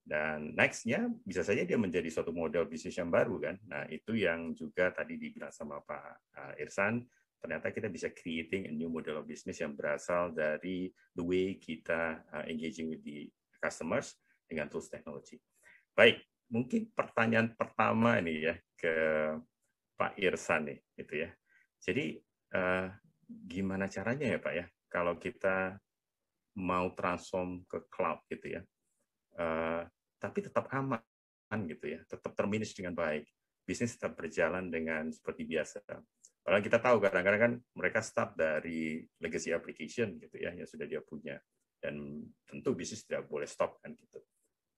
Speaker 4: Dan next-nya bisa saja dia menjadi suatu model bisnis yang baru kan. Nah itu yang juga tadi dibilang sama Pak Irsan. Ternyata kita bisa creating a new model of business yang berasal dari the way kita engaging with the customers dengan tools teknologi. Baik. Mungkin pertanyaan pertama ini ya ke Pak Irsan nih, gitu ya. Jadi gimana caranya ya Pak ya, kalau kita mau transform ke cloud gitu ya, tapi tetap aman gitu ya, tetap termanage dengan baik, bisnis tetap berjalan dengan seperti biasa. Padahal kita tahu kadang-kadang kan mereka start dari legacy application gitu ya, yang sudah dia punya, dan tentu bisnis tidak boleh stop kan gitu.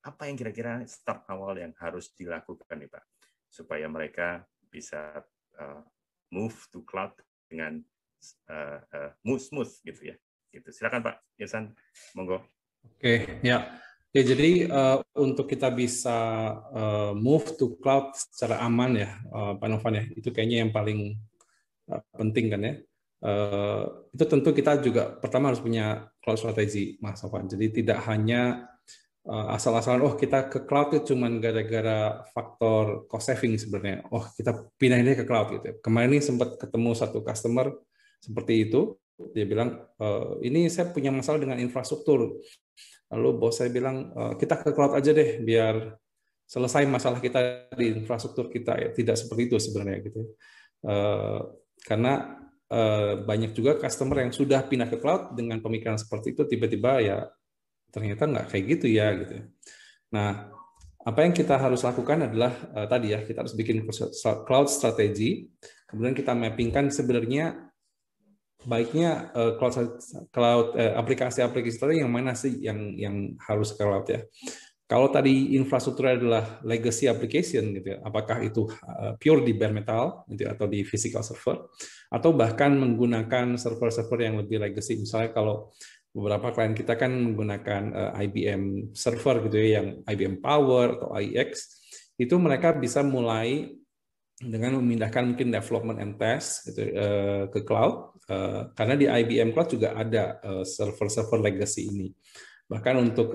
Speaker 4: Apa yang kira-kira start awal yang harus dilakukan nih Pak, supaya mereka bisa move to cloud dengan smooth gitu ya. Gitu. Silakan Pak Irsan, monggo.
Speaker 3: Oke, ya. Ya, jadi untuk kita bisa move to cloud secara aman ya, Pak Novan ya, itu kayaknya yang paling penting kan ya. Itu tentu kita juga pertama harus punya cloud strategy, Mas Novan. Jadi tidak hanya asal-asalan, kita ke cloud itu cuma gara-gara faktor cost saving sebenarnya. Kita pindahinnya ke cloud gitu. Kemarin ini sempat ketemu satu customer seperti itu. Dia bilang, ini saya punya masalah dengan infrastruktur. Lalu bos saya bilang, kita ke cloud aja deh, biar selesai masalah kita di infrastruktur kita. Ya, tidak seperti itu sebenarnya gitu. Karena banyak juga customer yang sudah pindah ke cloud dengan pemikiran seperti itu, tiba-tiba ya ternyata nggak kayak gitu ya gitu. Nah, apa yang kita harus lakukan adalah tadi ya, kita harus bikin cloud strategy, kemudian kita mappingkan sebenarnya baiknya cloud aplikasi-aplikasi tadi yang mana sih yang harus ke cloud ya. Kalau tadi infrastruktur adalah legacy application gitu ya, apakah itu pure di bare metal gitu atau di physical server, atau bahkan menggunakan server-server yang lebih legacy. Misalnya kalau beberapa klien kita kan menggunakan IBM server gitu ya, yang IBM Power atau IX, itu mereka bisa mulai dengan memindahkan mungkin development and test gitu, ke cloud, karena di IBM Cloud juga ada server-server legacy ini. Bahkan untuk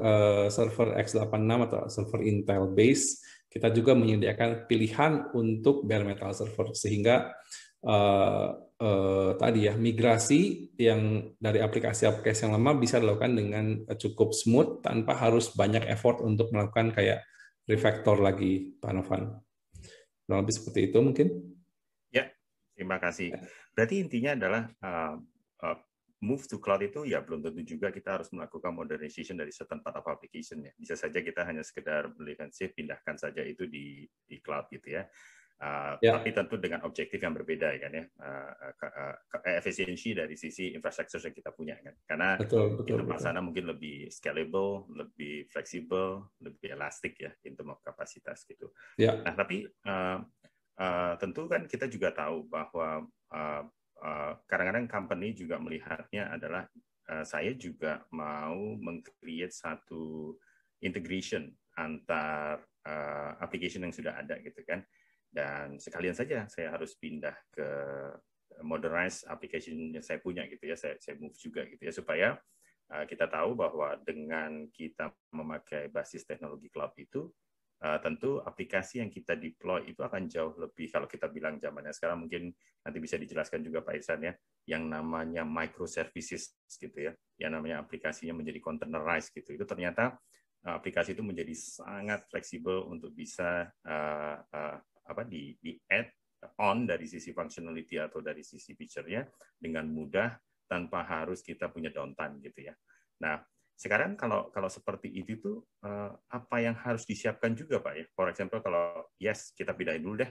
Speaker 3: server x86 atau server Intel base, kita juga menyediakan pilihan untuk bare metal server, sehingga tadi ya, migrasi yang dari aplikasi-aplikasi yang lama bisa dilakukan dengan cukup smooth tanpa harus banyak effort untuk melakukan kayak refactor lagi, Pak Novan. Lebih seperti itu mungkin.
Speaker 4: Ya, terima kasih. Berarti intinya adalah move to cloud itu ya belum tentu juga kita harus melakukan modernization dari certain part of application ya. Bisa saja kita hanya sekedar belikan save, pindahkan saja itu di cloud gitu ya. Tapi tentu dengan objektif yang berbeda kan ya, efisiensi dari sisi infrastruktur yang kita punya kan, karena di tempat sana mungkin lebih scalable, lebih fleksibel, lebih elastik ya in terms of kapasitas gitu. Nah tapi tentu kan kita juga tahu bahwa kadang-kadang company juga melihatnya adalah saya juga mau meng-create satu integration antar application yang sudah ada gitu kan. Dan sekalian saja saya harus pindah ke modernized application yang saya punya gitu ya, saya move juga gitu ya, supaya kita tahu bahwa dengan kita memakai basis teknologi cloud itu, tentu aplikasi yang kita deploy itu akan jauh lebih, kalau kita bilang zamannya sekarang mungkin nanti bisa dijelaskan juga Pak Irsan ya, yang namanya microservices gitu ya, yang namanya aplikasinya menjadi containerized gitu, itu ternyata aplikasi itu menjadi sangat fleksibel untuk bisa di add on dari sisi functionality atau dari sisi feature-nya dengan mudah tanpa harus kita punya downtime gitu ya. Nah, sekarang kalau seperti itu tuh apa yang harus disiapkan juga Pak ya? For example kalau kita pindahin dulu deh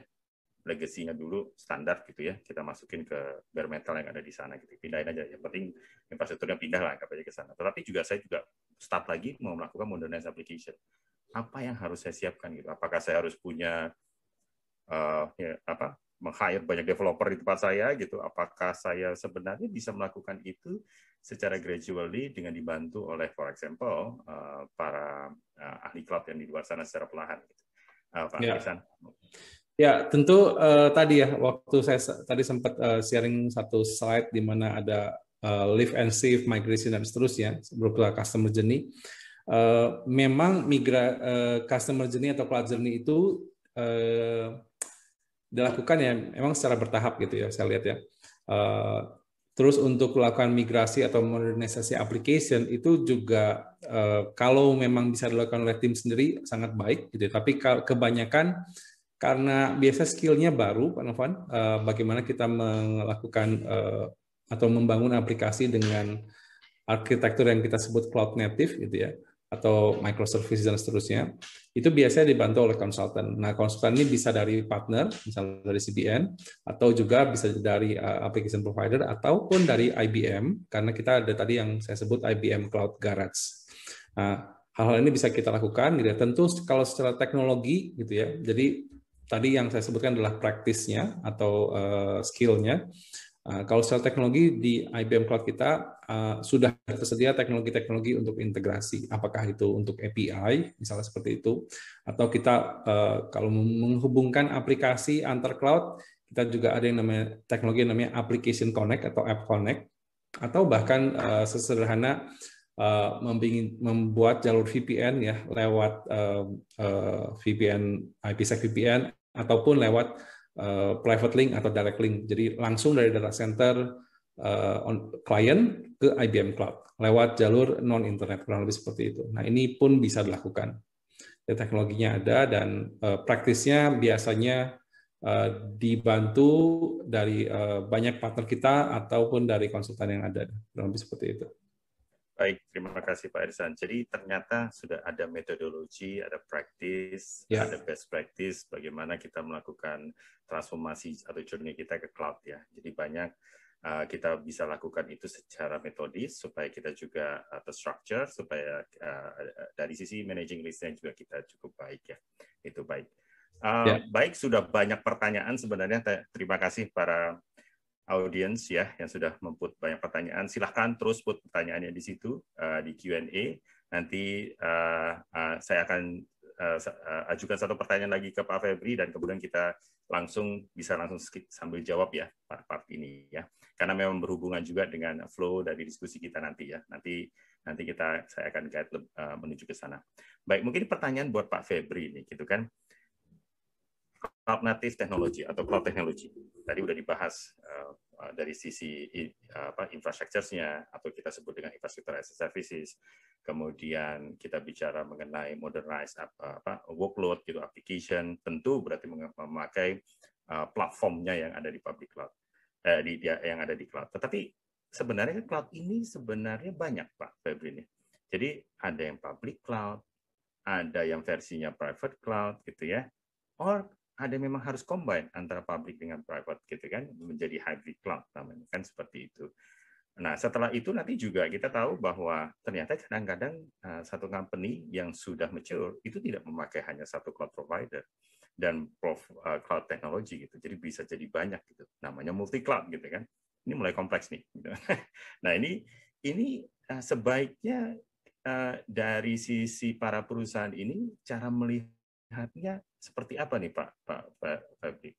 Speaker 4: legacy-nya dulu standar gitu ya, kita masukin ke bare metal yang ada di sana gitu, pindahin aja, yang penting infrastrukturnya pindah lah, anggap aja ke sana. Tetapi juga saya juga start lagi mau melakukan modernized application. apa yang harus saya siapkan gitu. Apakah saya harus punya meng-hire banyak developer di tempat saya gitu? Apakah saya sebenarnya bisa melakukan itu secara gradually dengan dibantu oleh, for example, para ahli cloud yang di luar sana secara perlahan? Gitu. Pak Ihsan.
Speaker 3: Ya, tentu tadi ya, waktu saya tadi sempat sharing satu slide di mana ada live and save, migration, dan seterusnya, berupa customer journey. Memang customer journey atau cloud journey itu dilakukan ya memang secara bertahap gitu ya, saya lihat ya. Terus untuk melakukan migrasi atau modernisasi application itu juga kalau memang bisa dilakukan oleh tim sendiri sangat baik gitu. Tapi kebanyakan karena biasa skillnya baru, Pak Novan, bagaimana kita melakukan atau membangun aplikasi dengan arsitektur yang kita sebut cloud native gitu ya, atau microservice dan seterusnya, itu biasanya dibantu oleh konsultan. Nah, konsultan ini bisa dari partner, misalnya dari CBN, atau juga bisa dari application provider, ataupun dari IBM, karena kita ada tadi yang saya sebut IBM Cloud Garage. Nah, hal-hal ini bisa kita lakukan, gitu ya. Tentu kalau secara teknologi, gitu ya. Jadi tadi yang saya sebutkan adalah praktisnya atau skill-nya. Kalau secara teknologi di IBM Cloud kita sudah tersedia teknologi-teknologi untuk integrasi, apakah itu untuk API, misalnya seperti itu, atau kita kalau menghubungkan aplikasi antar cloud, kita juga ada yang namanya teknologi yang namanya Application Connect atau App Connect, atau bahkan sesederhana membuat jalur VPN ya lewat VPN, IPsec VPN, ataupun lewat private link atau direct link. Jadi langsung dari data center klien ke IBM Cloud lewat jalur non-internet, kurang lebih seperti itu. Nah, ini pun bisa dilakukan. Ya, teknologinya ada dan praktisnya biasanya dibantu dari banyak partner kita ataupun dari konsultan yang ada, kurang lebih seperti itu.
Speaker 4: Baik, terima kasih Pak Ihsan. Jadi ternyata sudah ada metodologi, ada practice, ada best practice bagaimana kita melakukan transformasi atau journey kita ke cloud ya. Jadi banyak kita bisa lakukan itu secara metodis supaya kita juga terstructure, supaya dari sisi managing risk-nya juga kita cukup baik ya. Itu baik. Baik, sudah banyak pertanyaan sebenarnya. Terima kasih para audiens ya yang sudah memput banyak pertanyaan. Silahkan terus put pertanyaannya di situ di Q&A. Nanti saya akan ajukan satu pertanyaan lagi ke Pak Febri dan kemudian kita bisa langsung sambil jawab ya part ini ya. Karena memang berhubungan juga dengan flow dari diskusi kita nanti ya. Nanti saya akan guide menuju ke sana. Baik, mungkin pertanyaan buat Pak Febri nih gitu kan. Cloud native technology atau cloud technology tadi udah dibahas dari sisi infrastructure-nya atau kita sebut dengan infrastructure as a services, kemudian kita bicara mengenai modernize workload gitu, application, tentu berarti memakai platformnya yang ada di public cloud, yang ada di cloud. Tetapi sebenarnya cloud ini sebenarnya banyak Pak Febri ini. Jadi ada yang public cloud, ada yang versinya private cloud gitu ya, or ada memang harus combine antara public dengan private gitu kan, menjadi hybrid cloud namanya kan, seperti itu. Nah, setelah itu nanti juga kita tahu bahwa ternyata kadang-kadang satu company yang sudah mature itu tidak memakai hanya satu cloud provider dan cloud technology gitu. Jadi bisa jadi banyak gitu. Namanya multi cloud gitu kan. Ini mulai kompleks nih gitu. Nah, ini sebaiknya dari sisi para perusahaan ini cara melihatnya seperti apa nih Pak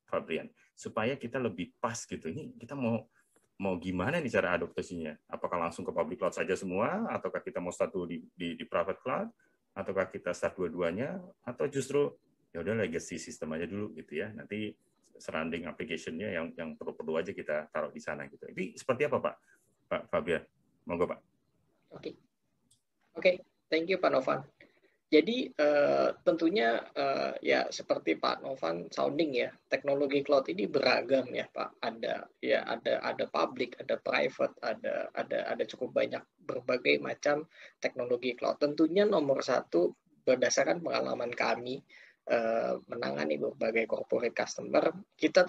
Speaker 4: Fabrian, supaya kita lebih pas gitu. Ini kita mau gimana nih cara adoptasinya? Apakah langsung ke public cloud saja semua, ataukah kita mau start dulu di private cloud, ataukah kita start dua-duanya, atau justru ya udah legacy sistem aja dulu gitu ya. Nanti surrounding application-nya yang perlu-perlu aja kita taruh di sana gitu. Ini seperti apa Pak Fabrian? Monggo Pak.
Speaker 2: Oke, thank you Pak Novan. Jadi tentunya ya seperti Pak Novan sounding ya, teknologi cloud ini beragam ya Pak. Ada public, ada private, ada cukup banyak berbagai macam teknologi cloud. Tentunya nomor satu berdasarkan pengalaman kami menangani berbagai corporate customer, kita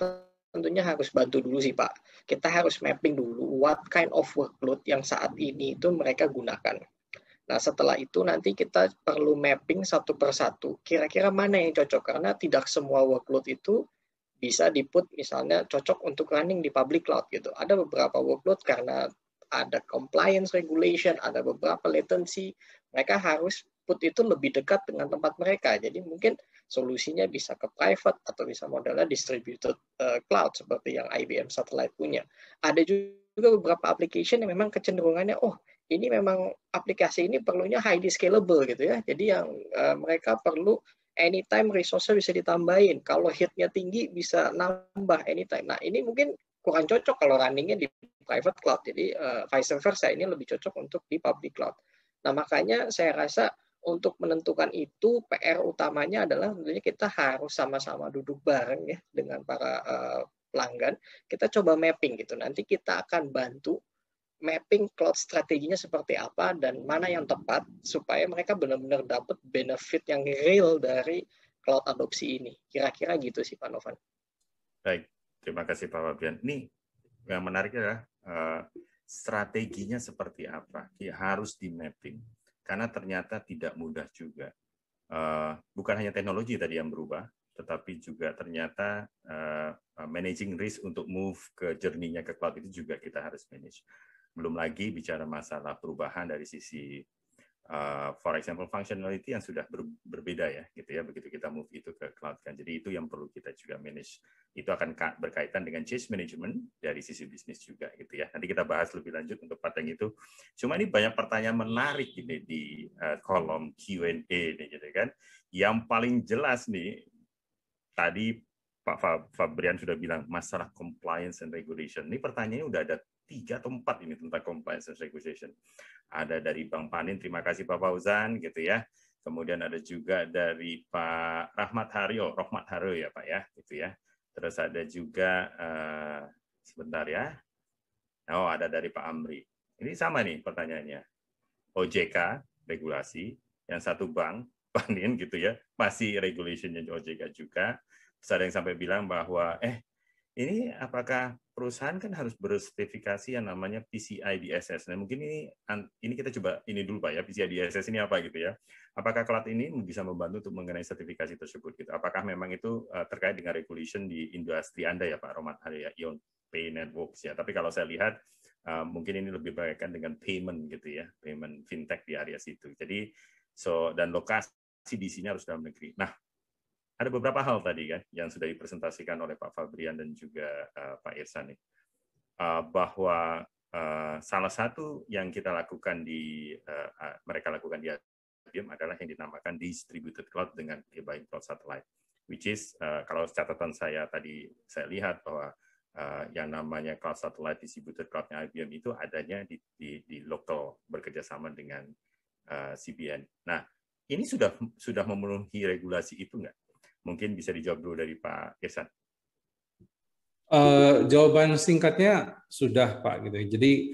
Speaker 2: tentunya harus bantu dulu sih Pak. Kita harus mapping dulu what kind of workload yang saat ini itu mereka gunakan. Nah, setelah itu nanti kita perlu mapping satu persatu, kira-kira mana yang cocok, karena tidak semua workload itu bisa di-put misalnya cocok untuk running di public cloud gitu. Ada beberapa workload karena ada compliance regulation, ada beberapa latency, mereka harus put itu lebih dekat dengan tempat mereka. Jadi mungkin solusinya bisa ke private atau bisa modelnya distributed cloud seperti yang IBM Satellite punya. Ada juga beberapa application yang memang kecenderungannya, oh ini memang aplikasi ini perlunya highly scalable gitu ya. Jadi yang mereka perlu anytime resource-nya bisa ditambahin. Kalau hit-nya tinggi bisa nambah anytime. Nah, ini mungkin kurang cocok kalau running-nya di private cloud. Jadi vice versa, ini lebih cocok untuk di public cloud. Nah, makanya saya rasa untuk menentukan itu PR utamanya adalah tentunya kita harus sama-sama duduk bareng ya dengan para pelanggan. Kita coba mapping gitu. Nanti kita akan bantu mapping cloud strateginya seperti apa dan mana yang tepat supaya mereka benar-benar dapat benefit yang real dari cloud adopsi ini. Kira-kira gitu sih Pak Novan.
Speaker 4: Baik, terima kasih Pak Fabian. Ini yang menarik adalah strateginya seperti apa? Harus di mapping karena ternyata tidak mudah juga. Bukan hanya teknologi tadi yang berubah, tetapi juga ternyata managing risk untuk move ke journey-nya ke cloud itu juga kita harus manage. Belum lagi bicara masalah perubahan dari sisi for example functionality yang sudah berbeda ya gitu ya begitu kita move itu ke cloud kan. Jadi itu yang perlu kita juga manage. Itu akan berkaitan dengan change management dari sisi bisnis juga gitu ya. Nanti kita bahas lebih lanjut untuk part yang itu. Cuma ini banyak pertanyaan menarik ini di kolom Q&A nih gitu kan. Yang paling jelas nih tadi Pak Fabrian sudah bilang masalah compliance and regulation. Ini pertanyaannya udah ada 3 atau 4 ini tentang compliance and regulation. Ada dari Bang Panin, terima kasih Pak Fauzan gitu ya. Kemudian ada juga dari Pak Rahmat Haryo ya Pak ya, gitu ya. Terus ada juga sebentar ya. Oh, ada dari Pak Amri. Ini sama nih pertanyaannya. OJK regulasi, yang satu bank Panin gitu ya, masih regulationnya OJK juga. Terus ada yang sampai bilang bahwa ini apakah perusahaan kan harus bersertifikasi yang namanya PCI DSS. Nah, mungkin ini kita coba ini dulu Pak ya, PCI DSS ini apa gitu ya. Apakah cloud ini bisa membantu untuk mengenai sertifikasi tersebut gitu. Apakah memang itu terkait dengan regulation di industri Anda ya Pak Romat ya, Ion Pay Networks ya. Tapi kalau saya lihat mungkin ini lebih berkaitan dengan payment gitu ya, payment fintech di area situ. Jadi dan lokasi di sini harus dalam negeri. Nah, ada beberapa hal tadi kan yang sudah dipresentasikan oleh Pak Fabrian dan juga Pak Irsan nih, bahwa salah satu yang kita lakukan mereka lakukan di IBM adalah yang dinamakan distributed cloud dengan IBM Cloud Satellite, which is kalau catatan saya tadi saya lihat bahwa yang namanya cloud satellite distributed cloud-nya IBM itu adanya di lokal bekerjasama dengan CBN. Nah, ini sudah memenuhi regulasi itu nggak? Mungkin bisa dijawab dulu dari Pak Irsan.
Speaker 3: Jawaban singkatnya sudah Pak gitu. Jadi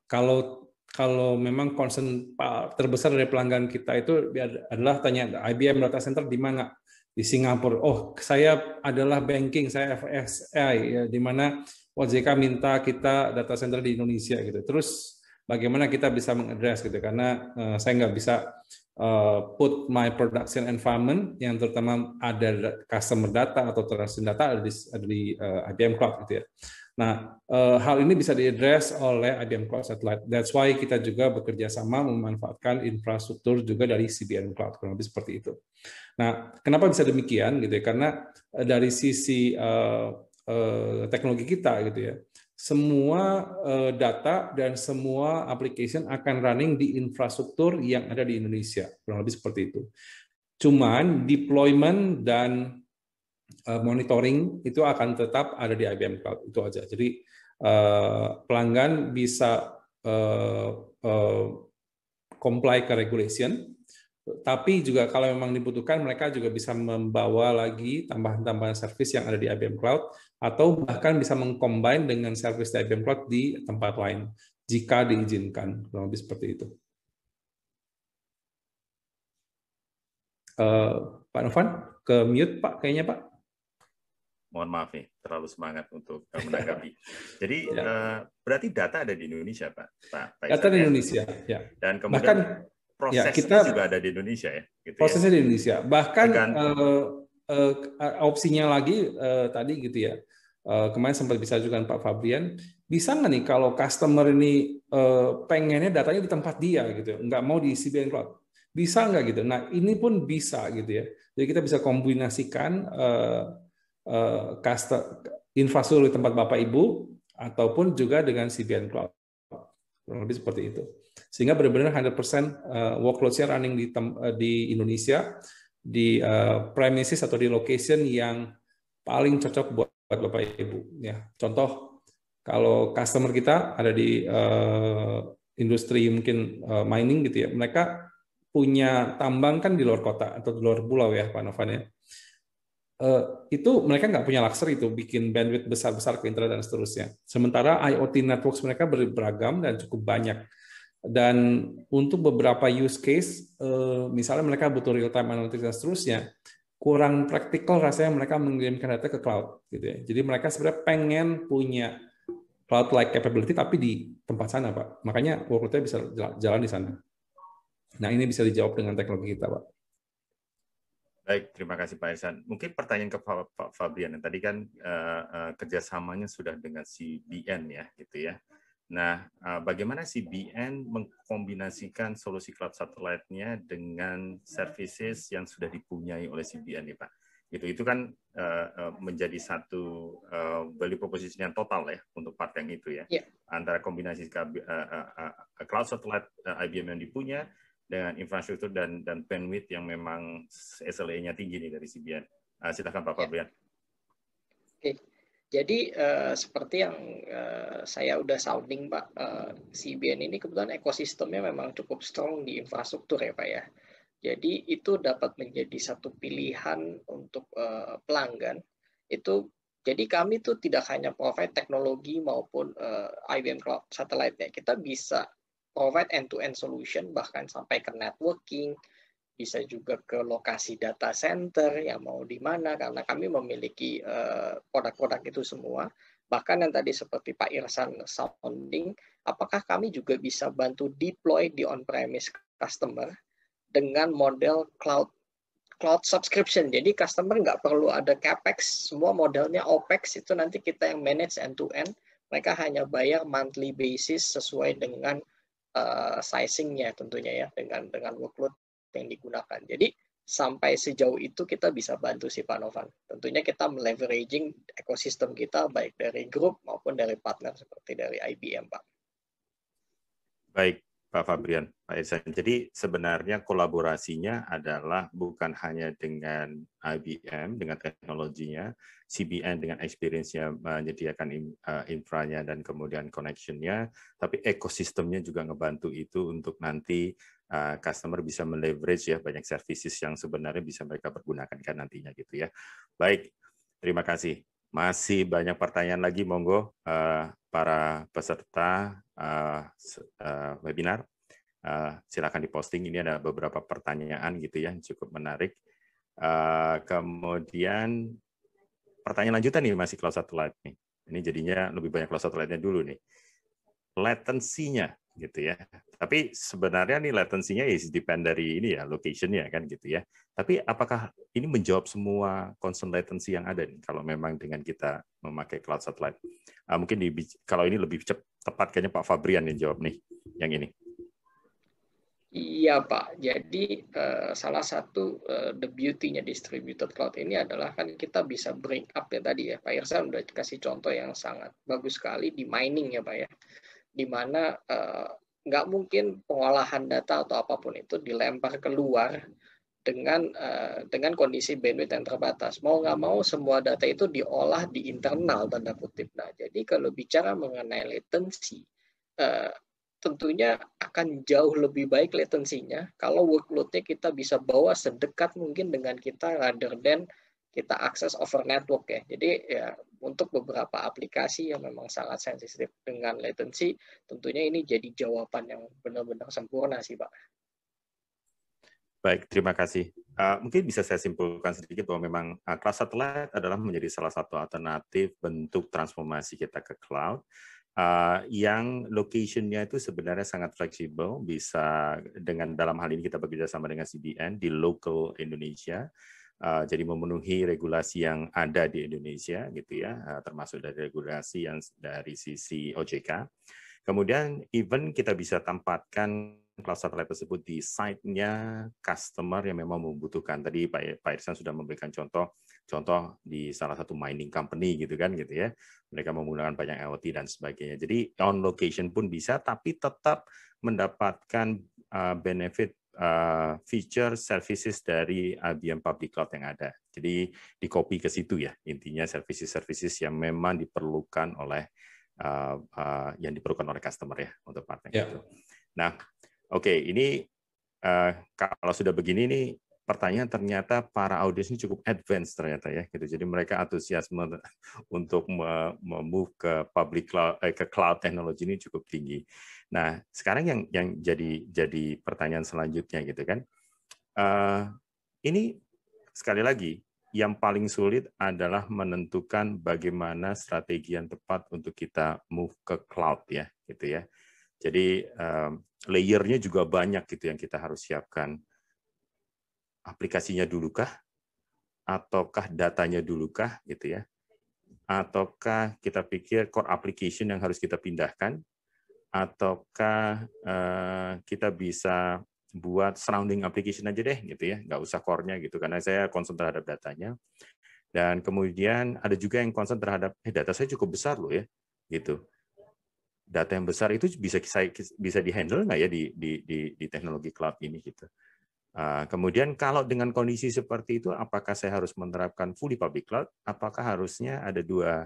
Speaker 3: kalau memang concern terbesar dari pelanggan kita itu adalah tanya IBM data center di mana? Di Singapura. Oh, saya adalah banking, saya FSI ya, di mana OJK minta kita data center di Indonesia gitu. Terus bagaimana kita bisa mengadres gitu karena saya nggak bisa put my production environment yang terutama ada customer data atau transaction data ada di IBM Cloud gitu ya. Nah, hal ini bisa diadres oleh IBM Cloud Satellite. That's why kita juga bekerja sama memanfaatkan infrastruktur juga dari CBN Cloud, kurang lebih seperti itu. Nah, kenapa bisa demikian gitu ya? Karena dari sisi teknologi kita gitu ya, semua data dan semua application akan running di infrastruktur yang ada di Indonesia, kurang lebih seperti itu. Cuman deployment dan monitoring itu akan tetap ada di IBM Cloud, itu aja. Jadi pelanggan bisa comply ke regulation, tapi juga kalau memang dibutuhkan mereka juga bisa membawa lagi tambahan-tambahan service yang ada di IBM Cloud atau bahkan bisa mengcombine dengan service di IBM Cloud di tempat lain jika diizinkan, kurang lebih seperti itu. Pak Novan, ke mute Pak kayaknya Pak.
Speaker 4: Mohon maaf nih, terlalu semangat untuk menanggapi. Jadi berarti data ada di Indonesia, Pak
Speaker 3: Data di Indonesia, ya.
Speaker 4: Dan kemudian
Speaker 3: bahkan
Speaker 4: prosesnya
Speaker 3: kita
Speaker 4: juga ada di Indonesia ya. Gitu
Speaker 3: prosesnya
Speaker 4: ya?
Speaker 3: di Indonesia. Bahkan opsinya lagi tadi gitu ya. Kemarin sempat bisa juga Pak Fabrian, bisa nggak nih kalau customer ini pengennya datanya di tempat dia gitu, nggak mau di CBN Cloud, bisa nggak gitu? Nah ini pun bisa gitu ya. Jadi kita bisa kombinasikan infrastruktur di tempat Bapak Ibu ataupun juga dengan CBN Cloud, kurang lebih seperti itu. Sehingga benar-benar 100% workload-nya running di Indonesia, di premises atau di location yang paling cocok buat Bapak Ibu. Ya, contoh kalau customer kita ada di industri mungkin mining gitu ya, mereka punya tambang kan di luar kota atau di luar pulau ya Pak Novan ya. Itu mereka nggak punya luxury itu bikin bandwidth besar-besar ke internet dan seterusnya. Sementara IoT networks mereka beragam dan cukup banyak. Dan untuk beberapa use case, misalnya mereka butuh real time analytics dan seterusnya, kurang praktikal rasanya mereka mengirimkan data ke cloud, gitu ya. Jadi mereka sebenarnya pengen punya cloud-like capability tapi di tempat sana, Pak. Makanya workload-nya bisa jalan di sana. Nah ini bisa dijawab dengan teknologi kita, Pak.
Speaker 4: Baik, terima kasih Pak Irsan. Mungkin pertanyaan ke Pak Fabrian. Tadi kan kerjasamanya sudah dengan CBN ya, gitu ya. Nah, bagaimana CBN mengkombinasikan solusi cloud satellite-nya dengan services yang sudah dipunyai oleh CBN nih Pak? Itu kan menjadi satu value proposition yang total ya untuk part yang itu ya. Yeah. Antara kombinasi cloud satellite IBM yang dipunya dengan infrastruktur dan bandwidth yang memang SLA-nya tinggi nih dari CBN. Silakan Pak Fabrian.
Speaker 2: Oke. Jadi seperti yang saya udah sounding Pak, CBN ini kebetulan ekosistemnya memang cukup strong di infrastruktur ya Pak ya. Jadi itu dapat menjadi satu pilihan untuk pelanggan. Jadi kami tuh tidak hanya provide teknologi maupun IBM Cloud Satellite-nya, kita bisa provide end-to-end solution bahkan sampai ke networking, bisa juga ke lokasi data center yang mau di mana, karena kami memiliki produk-produk itu semua. Bahkan yang tadi seperti Pak Irsan sounding, apakah kami juga bisa bantu deploy di on-premise customer dengan model cloud subscription. Jadi customer nggak perlu ada capex, semua modelnya opex, itu nanti kita yang manage end-to-end. Mereka hanya bayar monthly basis sesuai dengan sizing-nya tentunya ya, dengan workload yang digunakan. Jadi sampai sejauh itu kita bisa bantu si Pak Novan. Tentunya kita meleveraging ekosistem kita baik dari grup maupun dari partner seperti dari IBM, Pak.
Speaker 4: Baik, Pak Fabrian, Pak Irsan. Jadi sebenarnya kolaborasinya adalah bukan hanya dengan IBM, dengan teknologinya, CBN dengan experience-nya menyediakan infranya dan kemudian connection-nya, tapi ekosistemnya juga ngebantu itu untuk nanti customer bisa meleverage ya banyak services yang sebenarnya bisa mereka pergunakan kan nantinya gitu ya. Baik, terima kasih. Masih banyak pertanyaan lagi, monggo para peserta webinar. Silakan diposting. Ini ada beberapa pertanyaan gitu ya, cukup menarik. Kemudian pertanyaan lanjutan nih masih cloud satellite nih. Ini jadinya lebih banyak cloud satellite-nya dulu nih. Latency-nya gitu ya. Tapi sebenarnya nih latency-nya is depend dari ini ya, location-nya kan gitu ya. Tapi apakah ini menjawab semua concern latency yang ada nih kalau memang dengan kita memakai cloud satellite? Mungkin kalau ini lebih tepat kayaknya Pak Fabrian yang jawab nih yang ini.
Speaker 2: Iya Pak, jadi salah satu the beauty-nya distributed cloud ini adalah kan kita bisa bring up ya tadi ya, Pak Irsan udah kasih contoh yang sangat bagus sekali di mining ya Pak ya, di mana nggak mungkin pengolahan data atau apapun itu dilempar keluar dengan kondisi bandwidth yang terbatas. Mau nggak mau semua data itu diolah di internal tanda kutip. Nah, jadi kalau bicara mengenai latency, tentunya akan jauh lebih baik latensinya kalau workload-nya kita bisa bawa sedekat mungkin dengan kita rather than kita akses over network ya. Jadi ya untuk beberapa aplikasi yang memang sangat sensitif dengan latensi, tentunya ini jadi jawaban yang benar-benar sempurna sih Pak.
Speaker 4: Baik, terima kasih. Mungkin bisa saya simpulkan sedikit bahwa memang cloud satellite adalah menjadi salah satu alternatif bentuk transformasi kita ke cloud, yang location-nya itu sebenarnya sangat fleksibel, bisa dengan dalam hal ini kita bekerja sama dengan CBN di local Indonesia, jadi memenuhi regulasi yang ada di Indonesia, gitu ya, termasuk dari regulasi yang dari sisi OJK. Kemudian even kita bisa tempatkan cloud satellite tersebut di site-nya customer yang memang membutuhkan. Tadi Pak Irsan sudah memberikan contoh di salah satu mining company gitu ya. Mereka menggunakan banyak IoT dan sebagainya. Jadi on location pun bisa, tapi tetap mendapatkan benefit feature services dari IBM Public Cloud yang ada. Jadi di copy ke situ ya, intinya services yang memang diperlukan oleh customer ya untuk partner itu. Nah, oke, ini kalau sudah begini nih pertanyaan ternyata para audiens ini cukup advance ternyata ya gitu. Jadi mereka antusiasme untuk move ke public cloud ke cloud teknologi ini cukup tinggi. Nah, sekarang yang jadi pertanyaan selanjutnya gitu kan. Ini sekali lagi yang paling sulit adalah menentukan bagaimana strategi yang tepat untuk kita move ke cloud ya gitu ya. Jadi layer-nya juga banyak gitu yang kita harus siapkan. Aplikasinya dulukah? Ataukah datanya dulukah gitu ya? Ataukah kita pikir core application yang harus kita pindahkan? Ataukah kita bisa buat surrounding application aja deh gitu ya, nggak usah core-nya gitu, karena saya concern terhadap datanya. Dan kemudian ada juga yang concern terhadap data saya cukup besar loh ya gitu. Data yang besar itu bisa di-handle nggak ya di teknologi cloud ini gitu. Kemudian kalau dengan kondisi seperti itu, apakah saya harus menerapkan fully public cloud? Apakah harusnya ada dua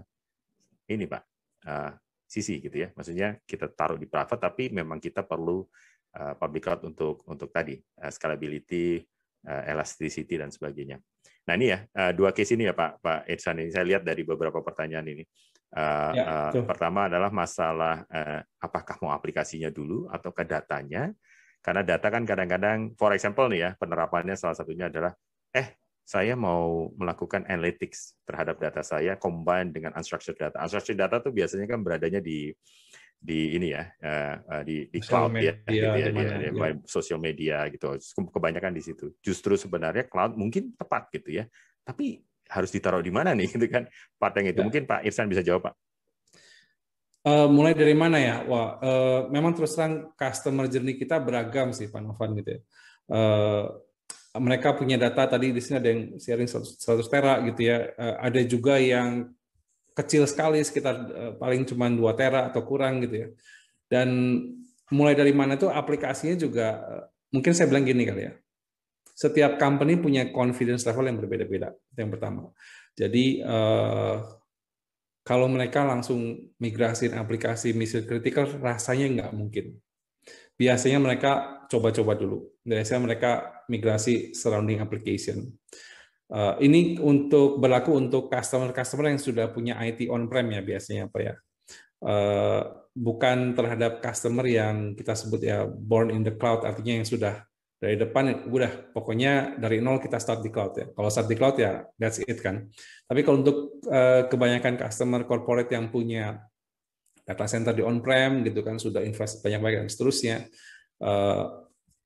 Speaker 4: ini Pak sisi gitu ya? Maksudnya kita taruh di private, tapi memang kita perlu public cloud untuk tadi scalability, elasticity dan sebagainya. Nah ini ya dua case ini ya Pak Irsan, ini saya lihat dari beberapa pertanyaan ini. Pertama adalah masalah apakah mau aplikasinya dulu ataukah datanya, karena data kan kadang-kadang, for example nih ya, penerapannya salah satunya adalah saya mau melakukan analytics terhadap data saya combine dengan unstructured data. Unstructured data tuh biasanya kan beradanya di ini ya, di cloud ya, gitu ya, di sosial media gitu. Kebanyakan di situ. Justru sebenarnya cloud mungkin tepat gitu ya, tapi harus ditaruh di mana nih gitu kan part yang itu. Mungkin Pak Irsan bisa jawab Pak.
Speaker 3: Mulai dari mana ya? Wah, memang terus terang customer journey kita beragam sih Pak Novan gitu ya. Mereka punya data, tadi di sini ada yang sharing 100 tera gitu ya. Ada juga yang kecil sekali, sekitar paling cuma 2 tera atau kurang gitu ya. Dan mulai dari mana itu aplikasinya juga, mungkin saya bilang gini kali ya. Setiap company punya confidence level yang berbeda-beda, itu yang pertama. Jadi kalau mereka langsung migrasiin aplikasi mission critical, rasanya nggak mungkin. Biasanya mereka coba-coba dulu. Biasanya mereka migrasi surrounding application. Ini berlaku untuk customer-customer yang sudah punya IT on-prem ya biasanya Pak ya. Bukan terhadap customer yang kita sebut ya born in the cloud, artinya yang sudah dari depan udah pokoknya dari nol kita start di cloud ya. Kalau start di cloud ya that's it kan. Tapi kalau untuk kebanyakan customer corporate yang punya data center di on-prem gitu kan, sudah invest banyak-banyak dan seterusnya,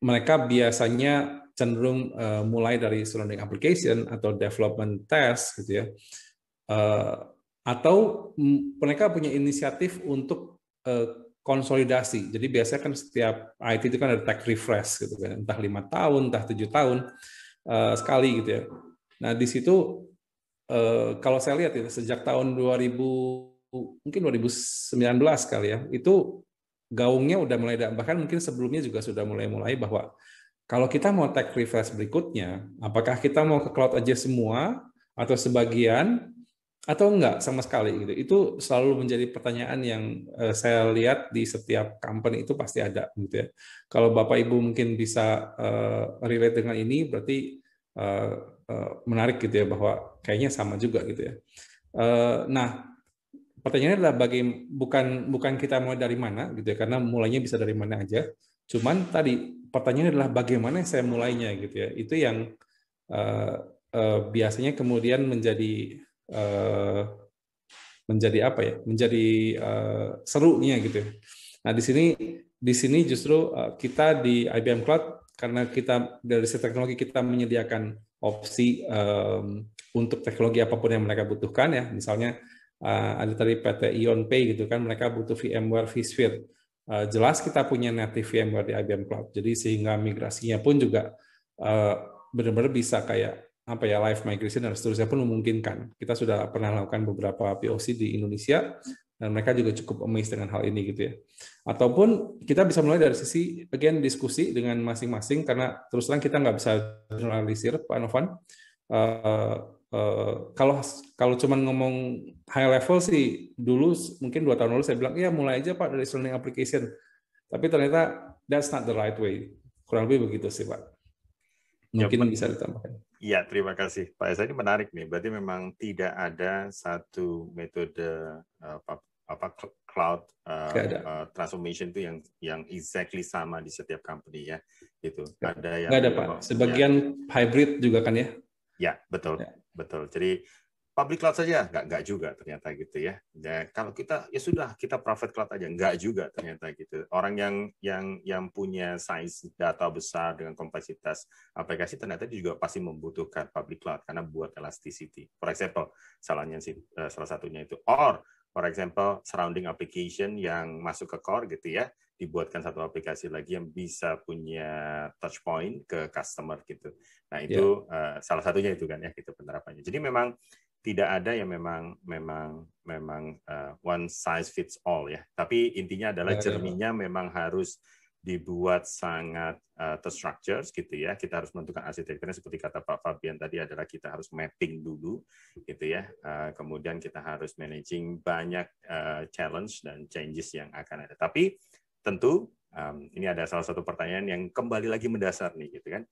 Speaker 3: mereka biasanya cenderung mulai dari surrounding application atau development test gitu ya, atau mereka punya inisiatif untuk konsolidasi. Jadi biasanya kan setiap IT itu kan ada tech refresh gitu kan, entah 5 tahun, entah 7 tahun sekali gitu ya. Nah di situ kalau saya lihat ya sejak tahun 2019 kali ya, itu gaungnya udah mulai, bahkan mungkin sebelumnya juga sudah mulai bahwa kalau kita mau tech refresh berikutnya, apakah kita mau ke cloud aja semua atau sebagian atau enggak sama sekali gitu. Itu selalu menjadi pertanyaan yang saya lihat di setiap company itu pasti ada gitu ya. Kalau Bapak Ibu mungkin bisa relate dengan ini, berarti menarik gitu ya, bahwa kayaknya sama juga gitu ya. Nah, pertanyaannya adalah bukan kita mulai dari mana gitu ya, karena mulainya bisa dari mana aja. Cuman tadi pertanyaannya adalah bagaimana saya mulainya gitu ya. Itu yang biasanya kemudian menjadi apa ya? Menjadi serunya gitu ya. Nah, di sini justru kita di IBM Cloud, karena kita dari sisi teknologi kita menyediakan opsi untuk teknologi apapun yang mereka butuhkan ya. Misalnya ada tadi PT Ion Pay gitu kan, mereka butuh VMware vSphere. Jelas kita punya native VMware di IBM Cloud. Jadi sehingga migrasinya pun juga benar-benar bisa kayak apa ya, live migration dan seterusnya pun memungkinkan. Kita sudah pernah lakukan beberapa POC di Indonesia dan mereka juga cukup amazed dengan hal ini gitu ya. Ataupun kita bisa mulai dari sisi again diskusi dengan masing-masing, karena terus terang kita nggak bisa generalisir, Pak Novan. Kalau cuma ngomong high level sih, dulu mungkin 2 tahun lalu saya bilang ya mulai aja Pak dari learning application, tapi ternyata that's not the right way. Kurang lebih begitu sih Pak. Mungkin bisa ditambahkan.
Speaker 4: Iya, terima kasih Pak Esa. Ini menarik nih. Berarti memang tidak ada satu metode cloud transformation itu yang exactly sama di setiap company ya. Gitu. Ada yang
Speaker 3: nggak ada Pak. Sebagian hybrid juga kan ya?
Speaker 4: Ya, betul. Ya. Betul. Jadi public cloud saja nggak juga ternyata gitu ya. Dan kalau kita ya sudah kita private cloud aja nggak juga ternyata gitu. Orang yang punya size data besar dengan kompleksitas aplikasi ternyata juga pasti membutuhkan public cloud karena buat elasticity. For example, salah satunya itu. Or for example, surrounding application yang masuk ke core gitu ya, dibuatkan satu aplikasi lagi yang bisa punya touch point ke customer gitu. Nah itu salah satunya itu kan ya gitu penerapannya. Jadi memang tidak ada yang memang one size fits all ya. Tapi intinya adalah journey-nya memang harus dibuat sangat terstructure gitu ya. Kita harus menentukan arsitekturnya seperti kata Pak Fabian tadi adalah kita harus mapping dulu gitu ya. Kemudian kita harus managing banyak challenge dan changes yang akan ada. Tapi tentu ini ada salah satu pertanyaan yang kembali lagi mendasar nih gitu kan.